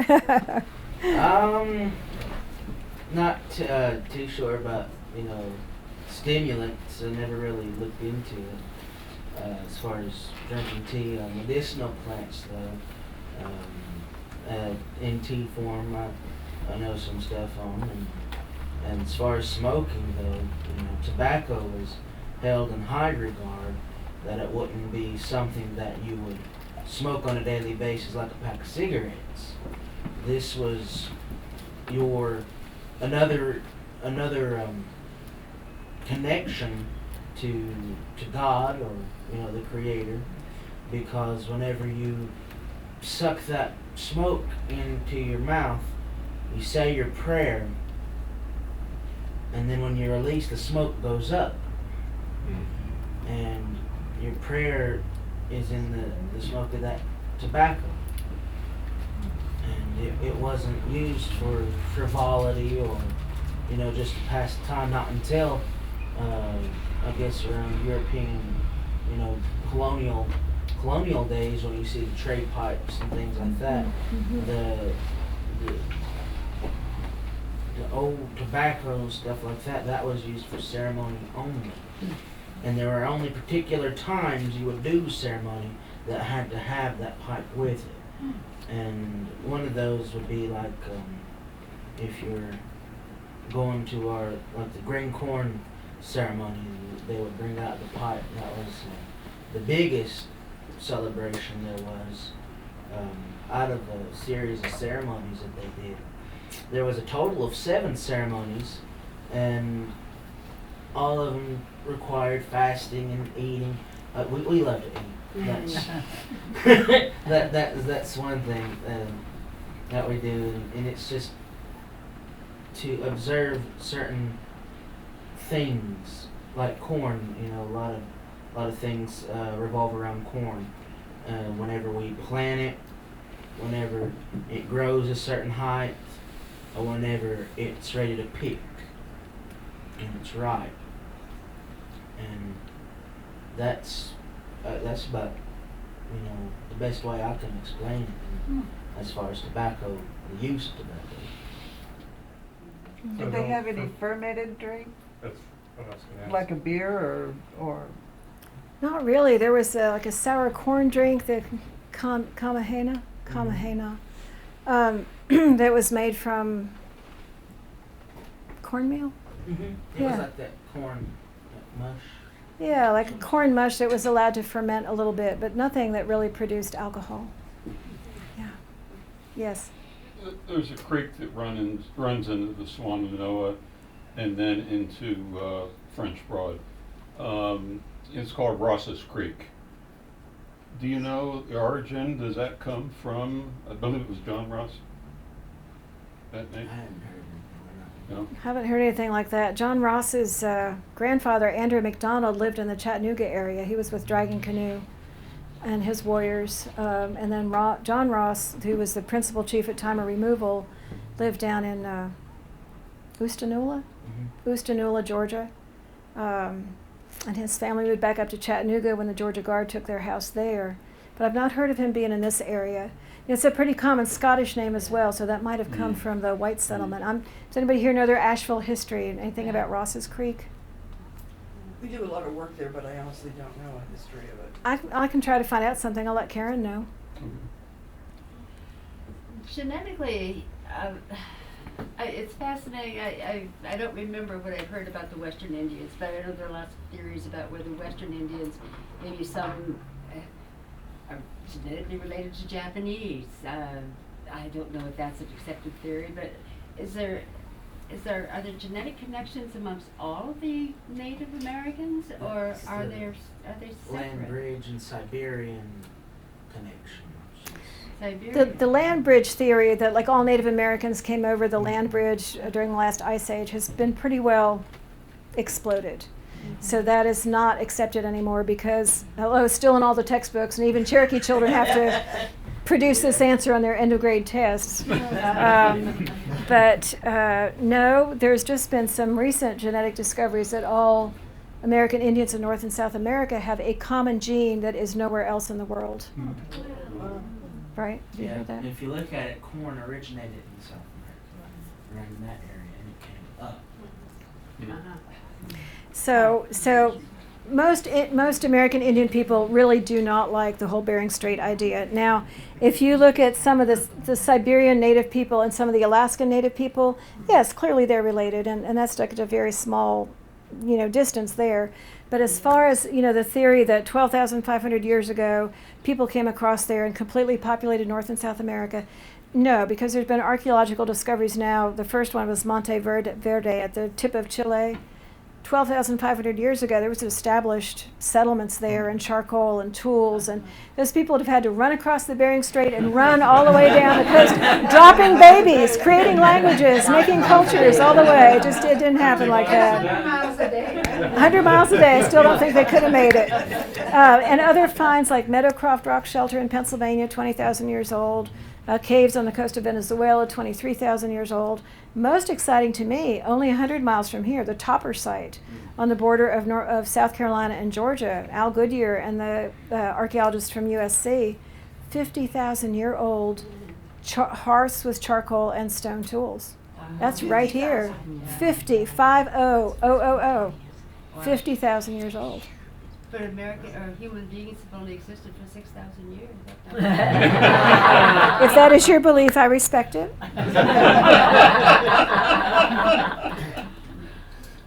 Not too sure about, stimulants. I never really looked into it. As far as drinking tea, medicinal plants though, in tea form, I know some stuff on. And as far as smoking though, tobacco is held in high regard, that it wouldn't be something that you would smoke on a daily basis like a pack of cigarettes. This was another connection to God, or the Creator, because whenever you suck that smoke into your mouth, you say your prayer, and then when you release, the smoke goes up, and your prayer is in the smoke of that tobacco. And it wasn't used for frivolity or just to pass the time, not until I guess around European colonial days, when you see the trade pipes and things like that. The old tobacco, stuff like that was used for ceremony only. And there were only particular times you would do ceremony that had to have that pipe with it. And one of those would be like if you're going to the grain corn ceremony, they would bring out the pipe. That was the biggest celebration there was out of a series of ceremonies that they did. There was a total of 7 ceremonies, and all of them required fasting and eating. We love to eat. That's one thing that we do, and it's just to observe certain things like corn. A lot of things revolve around corn. Whenever we plant it, whenever it grows a certain height, or whenever it's ready to pick and it's ripe, and that's about the best way I can explain it as far as tobacco, the use of tobacco. Did they have any fermented drink? That's what I was going to ask. Like a beer or? Not really. There was like a sour corn drink, the kamahena, that was made from cornmeal. It Yeah. was like that corn mush. Yeah, like a corn mush that was allowed to ferment a little bit, but nothing that really produced alcohol. Yeah. Yes. There's a creek that runs into the Swananoa and then into French Broad. It's called Ross's Creek. Do you know the origin? Does that come from, I believe it was John Ross? That name? I haven't heard anything. No? Haven't heard anything like that. John Ross's grandfather, Andrew McDonald, lived in the Chattanooga area. He was with Dragon Canoe and his warriors. And then John Ross, who was the principal chief at time of removal, lived down in Oostanoola, Georgia. And his family moved back up to Chattanooga when the Georgia Guard took their house there. But I've not heard of him being in this area. It's a pretty common Scottish name as well, so that might have come from the white settlement. Does anybody here know their Asheville history? Anything about Ross's Creek? We do a lot of work there, but I honestly don't know a history of it. I can try to find out something. I'll let Karen know. Genetically, it's fascinating. I don't remember what I've heard about the Western Indians, but I know there are lots of theories about whether Western Indians, maybe some are genetically related to Japanese. I don't know if that's an accepted theory, but are there genetic connections amongst all of the Native Americans, or are they separate? Land bridge and Siberian connection. The land bridge theory that like all Native Americans came over the land bridge during the last ice age has been pretty well exploded. So that is not accepted anymore because, although it's still in all the textbooks, and even Cherokee children have to produce this answer on their end of grade tests. But no, there's just been some recent genetic discoveries that all American Indians in North and South America have a common gene that is nowhere else in the world. Right? Have you Yeah, heard that? and if you look at it, corn originated in South America, around in that area, and it came up. So most American Indian people really do not like the whole Bering Strait idea. Now, if you look at some of the Siberian native people and some of the Alaskan native people, yes, clearly they're related, and that's like at a very small, distance there. But as far as, the theory that 12,500 years ago, people came across there and completely populated North and South America, no, because there's been archaeological discoveries now. The first one was Monte Verde at the tip of Chile. 12,500 years ago, there was established settlements there and charcoal and tools, and those people would have had to run across the Bering Strait and run all the way down the coast, dropping babies, creating languages, making cultures all the way. It didn't happen like that. 100 miles a day. 100 miles a day. I still don't think they could have made it. And other finds like Meadowcroft Rock Shelter in Pennsylvania, 20,000 years old. Caves on the coast of Venezuela, 23,000 years old. Most exciting to me, only 100 miles from here, the Topper site on the border of South Carolina and Georgia. Al Goodyear and the archaeologists from USC, 50,000-year-old hearths with charcoal and stone tools. That's right here. 50,000 years old. But American or human beings have only existed for 6,000 years. If that is your belief, I respect it.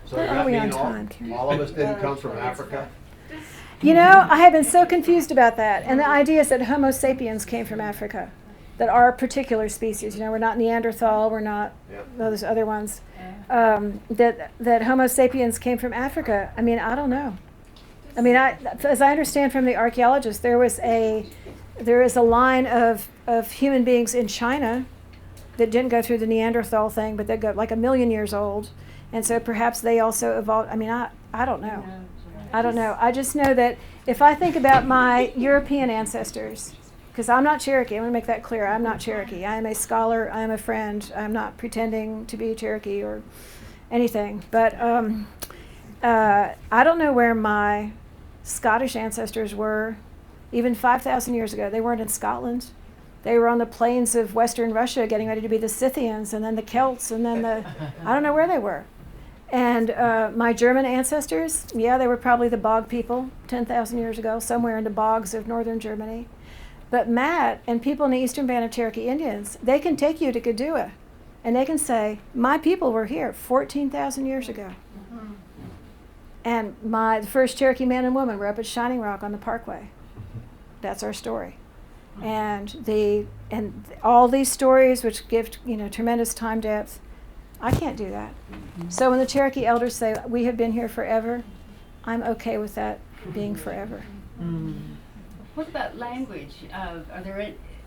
So Where does are that we mean on time, Karen? all of us didn't come from Africa? I have been so confused about that. And the idea is that Homo sapiens came from Africa, that our particular species, we're not Neanderthal, we're not those other ones, that Homo sapiens came from Africa. I mean, I don't know. I mean, as I understand from the archaeologists, there is a line of human beings in China that didn't go through the Neanderthal thing, but they got like 1 million years old. And so perhaps they also evolved. I mean, I don't know. I don't know. I just know that if I think about my European ancestors, because I'm not Cherokee, I'm going to make that clear. I'm not Cherokee. I am a scholar. I am a friend. I'm not pretending to be Cherokee or anything. But I don't know where my Scottish ancestors were even 5,000 years ago. They weren't in Scotland. They were on the plains of Western Russia getting ready to be the Scythians and then the Celts and then I don't know where they were. And my German ancestors, they were probably the bog people 10,000 years ago, somewhere in the bogs of northern Germany. But Matt and people in the Eastern Band of Cherokee Indians, they can take you to Kadua and they can say, my people were here 14,000 years ago. And the first Cherokee man and woman were up at Shining Rock on the Parkway. That's our story. And all these stories which give tremendous time depth, I can't do that. So when the Cherokee elders say we have been here forever, I'm okay with that being forever. What about language?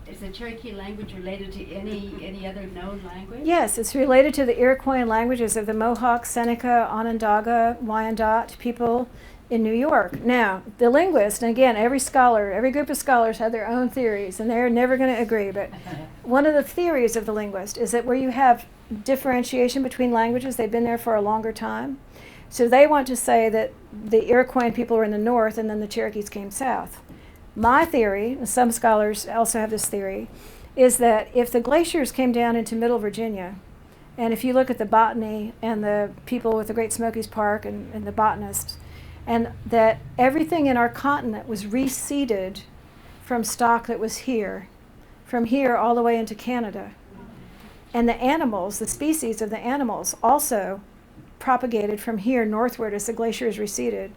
Is the Cherokee language related to any other known language? Yes, it's related to the Iroquoian languages of the Mohawk, Seneca, Onondaga, Wyandot people in New York. Now, the linguist, and again, every group of scholars have their own theories, and they're never going to agree, but one of the theories of the linguist is that where you have differentiation between languages, they've been there for a longer time. So they want to say that the Iroquoian people were in the north and then the Cherokees came south. My theory, and some scholars also have this theory, is that if the glaciers came down into Middle Virginia, and if you look at the botany and the people with the Great Smokies Park and the botanists, and that everything in our continent was reseeded from stock that was here, from here all the way into Canada. And the animals, the species of the animals, also propagated from here northward as the glaciers receded.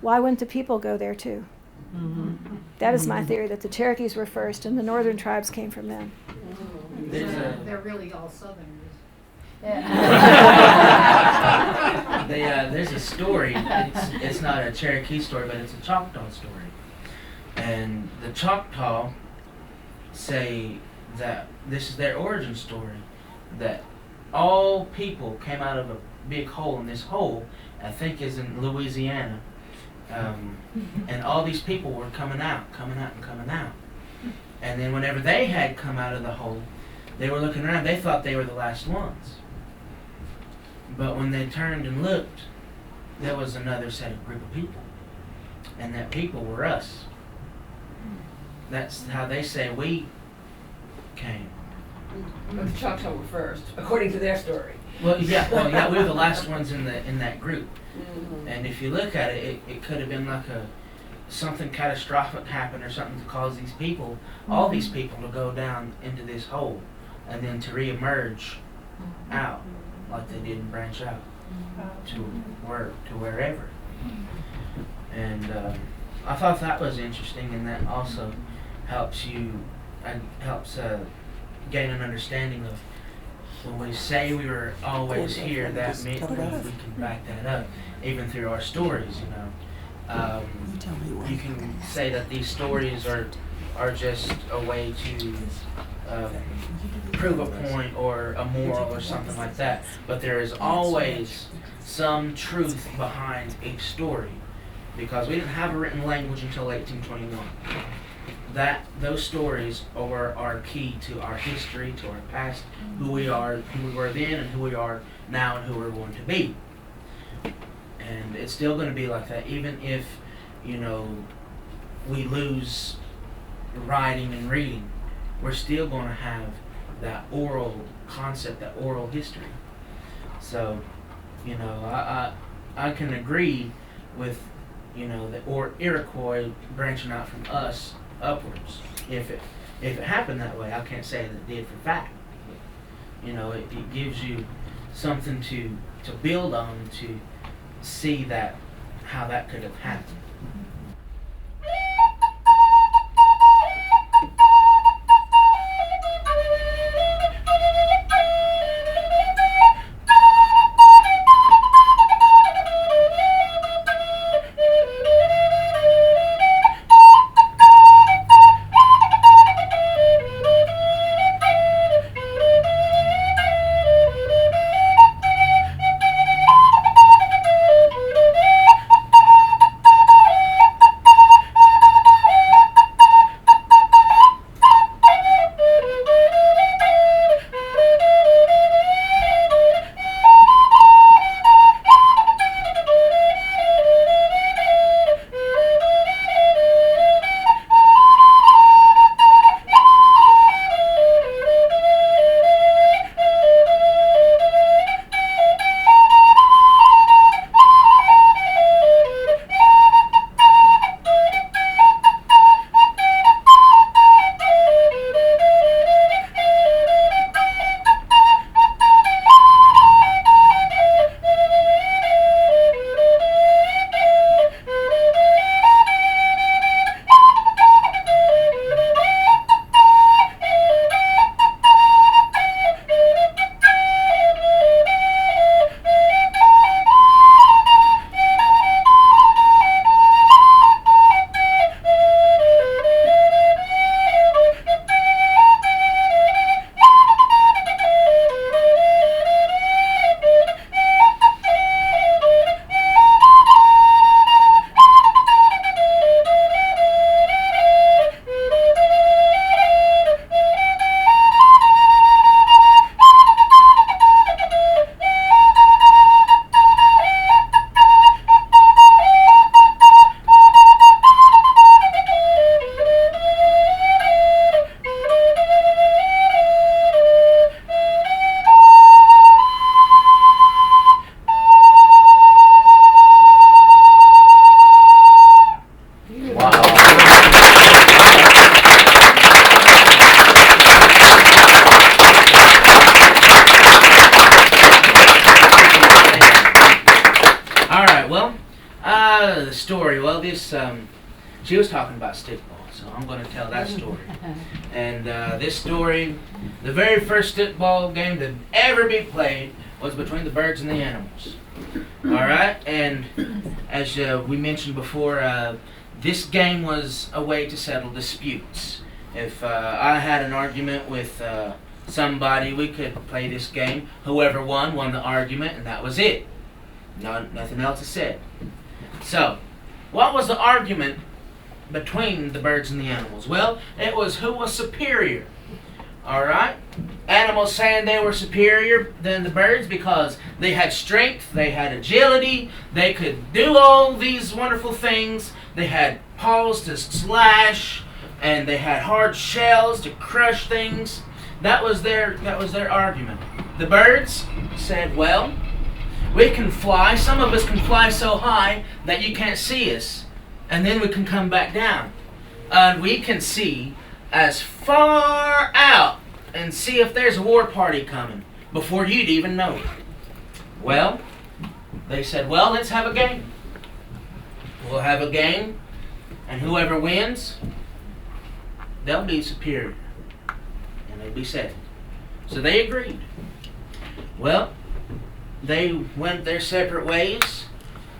Why wouldn't the people go there too? That is my theory, that the Cherokees were first and the northern tribes came from them. They're really all southerners. There's a story. It's not a Cherokee story, but it's a Choctaw story. And the Choctaw say that this is their origin story, that all people came out of a big hole, and this hole, I think, is in Louisiana. And all these people were coming out. And then whenever they had come out of the hole, they were looking around. They thought they were the last ones. But when they turned and looked, there was another set of group of people. And that people were us. That's how they say we came. But the Choctaw were first, according to their story. Well, yeah, we were the last ones in that group. And if you look at it, it could have been like something catastrophic happened or something to cause these people, all these people, to go down into this hole, and then to reemerge out, like they did and branch out to wherever. And I thought that was interesting, and that also helps gain an understanding of when we say we were always here, that means we can back that up, even through our stories. You can say that these stories are just a way to prove a point or a moral or something like that. But there is always some truth behind each story, because we didn't have a written language until 1821. Those stories are key to our history, to our past, who we were then, and who we are now, and who we're going to be. And it's still going to be like that, even if, we lose writing and reading. We're still going to have that oral concept, that oral history. So, I can agree with, the Iroquois branching out from us upwards. If it happened that way, I can't say that it did for fact. It gives you something to build on, to see how that could have happened. The story. Well, she was talking about stickball, so I'm going to tell that story. And this story, the very first stickball game that ever be played was between the birds and the animals. All right, and as we mentioned before, this game was a way to settle disputes. If I had an argument with somebody, we could play this game. Whoever won the argument, and that was it. Nothing else is said. So, what was the argument between the birds and the animals? Well, it was who was superior. All right? Animals saying they were superior than the birds because they had strength, they had agility, they could do all these wonderful things. They had paws to slash, and they had hard shells to crush things. That was their argument. The birds said, well, we can fly. Some of us can fly so high that you can't see us, and then we can come back down. And we can see as far out and see if there's a war party coming before you'd even know it. Well, they said, well, let's have a game. We'll have a game, and whoever wins, they'll be superior, and they'll be second. So they agreed. Well, they went their separate ways.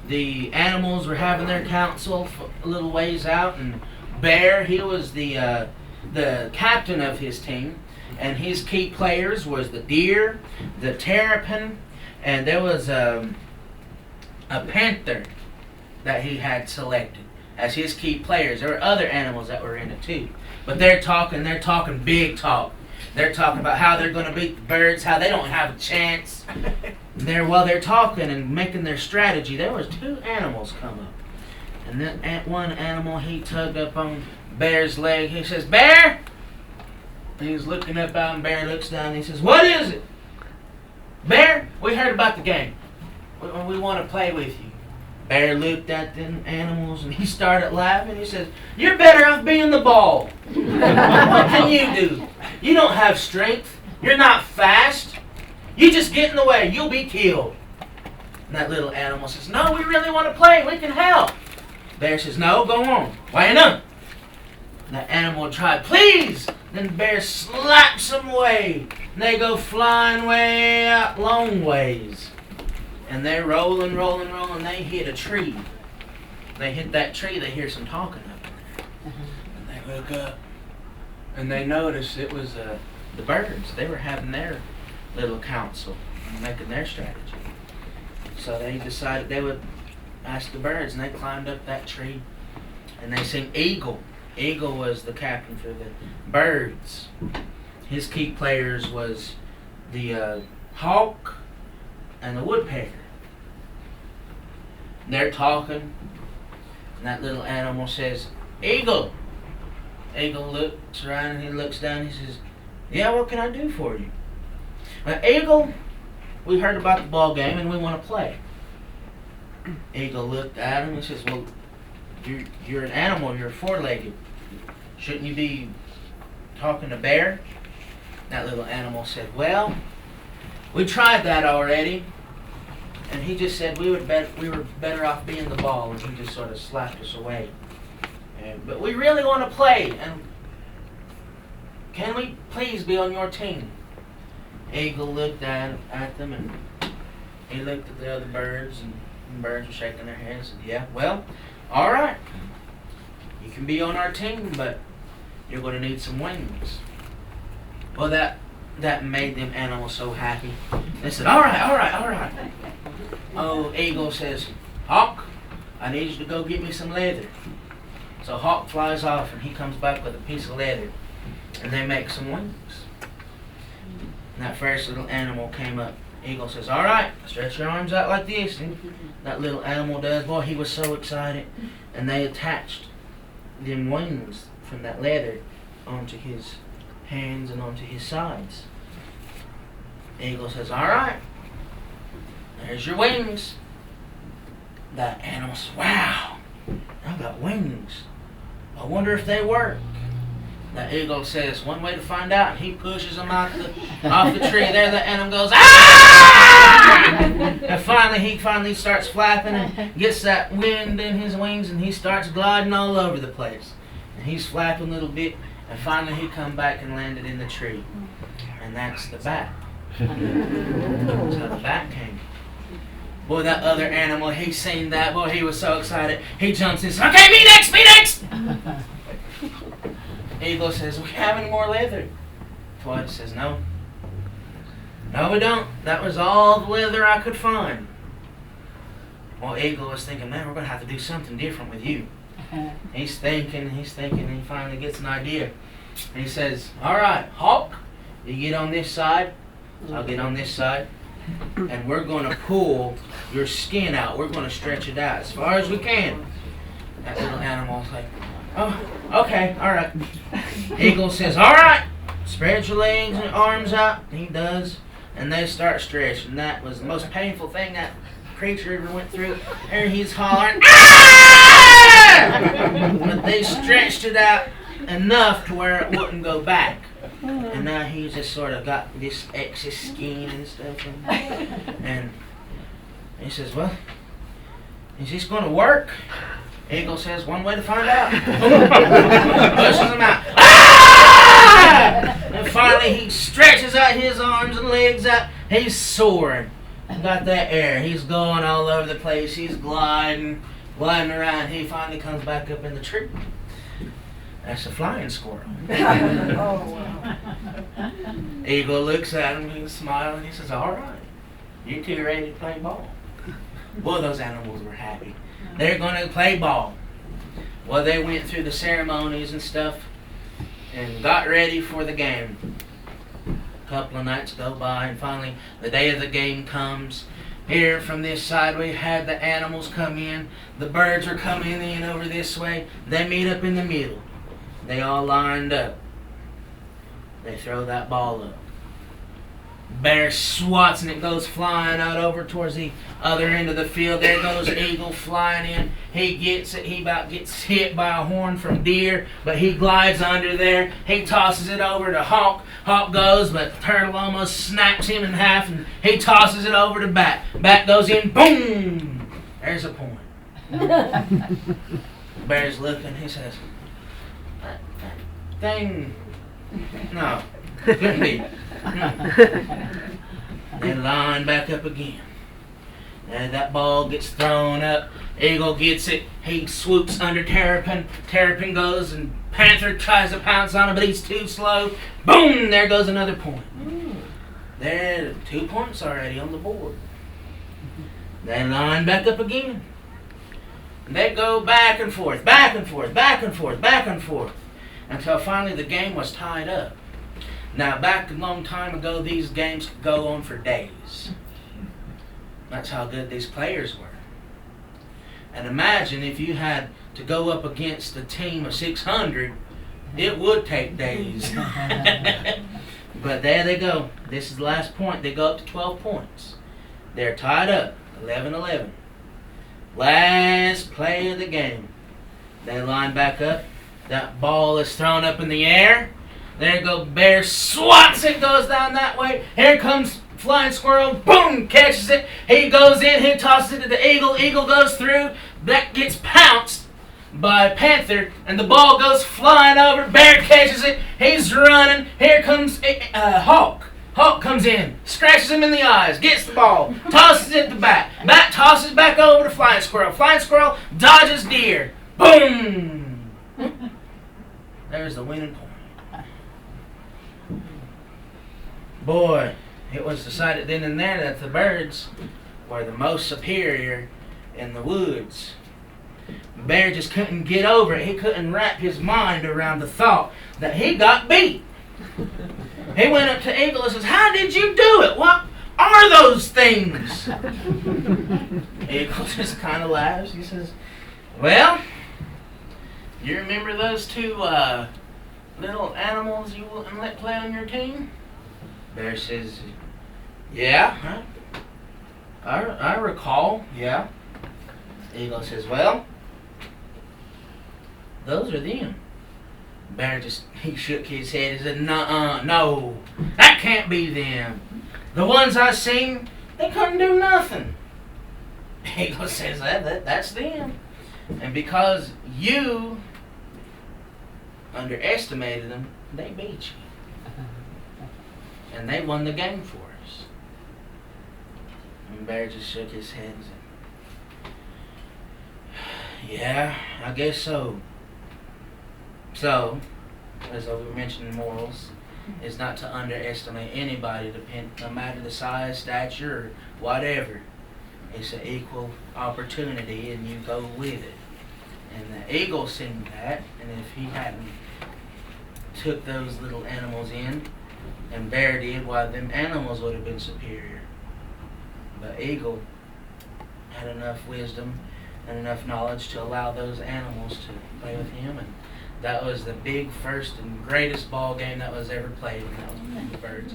The animals were having their council a little ways out, and Bear, he was the captain of his team, and his key players was the deer, the terrapin, and there was a panther that he had selected as his key players. There were other animals that were in it too, but they're talking big talk. They're talking about how they're going to beat the birds, how they don't have a chance. They're talking and making their strategy. There was 2 animals come up, and then one animal, he tugged up on Bear's leg. He says, Bear! And he's looking up out, and Bear looks down, and he says, what is it? Bear, we heard about the game. We want to play with you. Bear looked at the animals, and he started laughing. He says, you're better off being the ball. What can you do? You don't have strength. You're not fast. You just get in the way. You'll be killed. And that little animal says, no, we really want to play. We can help. Bear says, no, go on. Why not? And that animal tried, please. Then the bear slaps them away. And they go flying way out long ways. And they're rolling. They hit a tree. They hit that tree. They hear some talking up in there. And they look up. And they notice it was the birds. They were having their little council and making their strategy. So they decided they would ask the birds, and they climbed up that tree, and they sing Eagle. Eagle was the captain for the birds. His key players was the hawk and the woodpecker. They're talking, and that little animal says, Eagle. Eagle looks around, and he looks down, and he says, yeah, what can I do for you? Eagle, we heard about the ball game, and we want to play. Eagle looked at him and says, well, you're an animal, you're 4-legged. Shouldn't you be talking to Bear? That little animal said, well, we tried that already, and he just said we were better off being the ball, and he just sort of slapped us away. But we really want to play, and can we please be on your team? Eagle looked at them, and he looked at the other birds, and the birds were shaking their heads and said, yeah, well, all right. You can be on our team, but you're going to need some wings. Well, that made them animals so happy. They said, all right. Oh, Eagle says, Hawk, I need you to go get me some leather. So Hawk flies off, and he comes back with a piece of leather, and they make some wings. And that first little animal came up. Eagle says, all right, stretch your arms out like this. And that little animal does. Boy, he was so excited. And they attached them wings from that leather onto his hands and onto his sides. Eagle says, all right, there's your wings. That animal says, wow, I've got wings. I wonder if they work. The eagle says, one way to find out, and he pushes them off the tree. There the animal goes, ah! And he finally starts flapping and gets that wind in his wings, and he starts gliding all over the place. And he's flapping a little bit, and finally he come back and landed in the tree. And that's the bat. That's how the bat came. Boy, that other animal, he seen that. Boy, he was so excited. He jumps in and says, okay, me next! Eagle says, we have any more leather? Floyd says, no. No, we don't. That was all the leather I could find. Well, Eagle was thinking, man, we're going to have to do something different with you. He's thinking, and he finally gets an idea. And he says, all right, Hawk, you get on this side, I'll get on this side, and we're going to pull your skin out. We're going to stretch it out as far as we can. That little animal's like, oh, okay, all right. Eagle says, all right, spread your legs and arms out. He does, and they start stretching. That was the most painful thing that creature ever went through. And he's hollering, ah! But they stretched it out enough to where it wouldn't go back. And now he's just sort of got this excess skin and stuff. And he says, well, is this going to work? Eagle says, one way to find out. Pushes him out. Ah! And finally he stretches out his arms and legs out. He's soaring. Got that air. He's going all over the place. He's gliding around. He finally comes back up in the tree. That's a flying squirrel. Oh, wow. Eagle looks at him, he's smiling, he says, all right, you two ready to play ball? Boy, those animals were happy. They're going to play ball. Well, they went through the ceremonies and stuff and got ready for the game. A couple of nights go by, and finally the day of the game comes. Here from this side we had the animals come in. The birds are coming in over this way. They meet up in the middle. They all lined up. They throw that ball up. Bear swats and it goes flying out over towards the other end of the field. There goes Eagle flying in. He gets it. He about gets hit by a horn from deer, but he glides under there. He tosses it over to Hawk. Hawk goes, but Turtle almost snaps him in half, and he tosses it over to Bat. Bat goes in. Boom! There's a point. Bear's looking. He says, that thing, no, couldn't be. They line back up again. And that ball gets thrown up. Eagle gets it. He swoops under Terrapin. Terrapin goes, and Panther tries to pounce on him, but he's too slow. Boom! There goes another point. There, 2 points already on the board. They line back up again. They go back and forth, back and forth, back and forth, back and forth, until finally the game was tied up. Now, back a long time ago, these games could go on for days. That's how good these players were. And imagine if you had to go up against a team of 600, it would take days. But there they go. This is the last point. They go up to 12 points. They're tied up, 11-11. Last play of the game. They line back up. That ball is thrown up in the air. There goes Bear, swats it, goes down that way. Here comes Flying Squirrel, boom, catches it. He goes in, he tosses it to the Eagle. Eagle goes through. That gets pounced by Panther, and the ball goes flying over. Bear catches it. He's running. Here comes Hawk. Hawk comes in, scratches him in the eyes, gets the ball, tosses it to Bat. Bat tosses back over to Flying Squirrel. Flying Squirrel dodges deer. Boom! There's the winning point. Boy, it was decided then and there that the birds were the most superior in the woods. Bear just couldn't get over it. He couldn't wrap his mind around the thought that he got beat. He went up to Eagle and says, how did you do it? What are those things? Eagle just kind of laughs. He says, well, you remember those two little animals you wouldn't let play on your team? Bear says, yeah, I recall, yeah. Eagle says, well, those are them. Bear he shook his head and said, no, that can't be them. The ones I seen, they couldn't do nothing. Eagle says, that's them. And because you underestimated them, they beat you. And they won the game for us. And Bear just shook his head and said, yeah, I guess so. So, as we mentioned, morals is not to underestimate anybody, no matter the size, stature, or whatever. It's an equal opportunity, and you go with it. And the eagle seen that, and if he hadn't took those little animals in, and bear did, why them animals would have been superior. But eagle had enough wisdom and enough knowledge to allow those animals to play with him, and that was the big first and greatest ball game that was ever played, and that was playing with birds.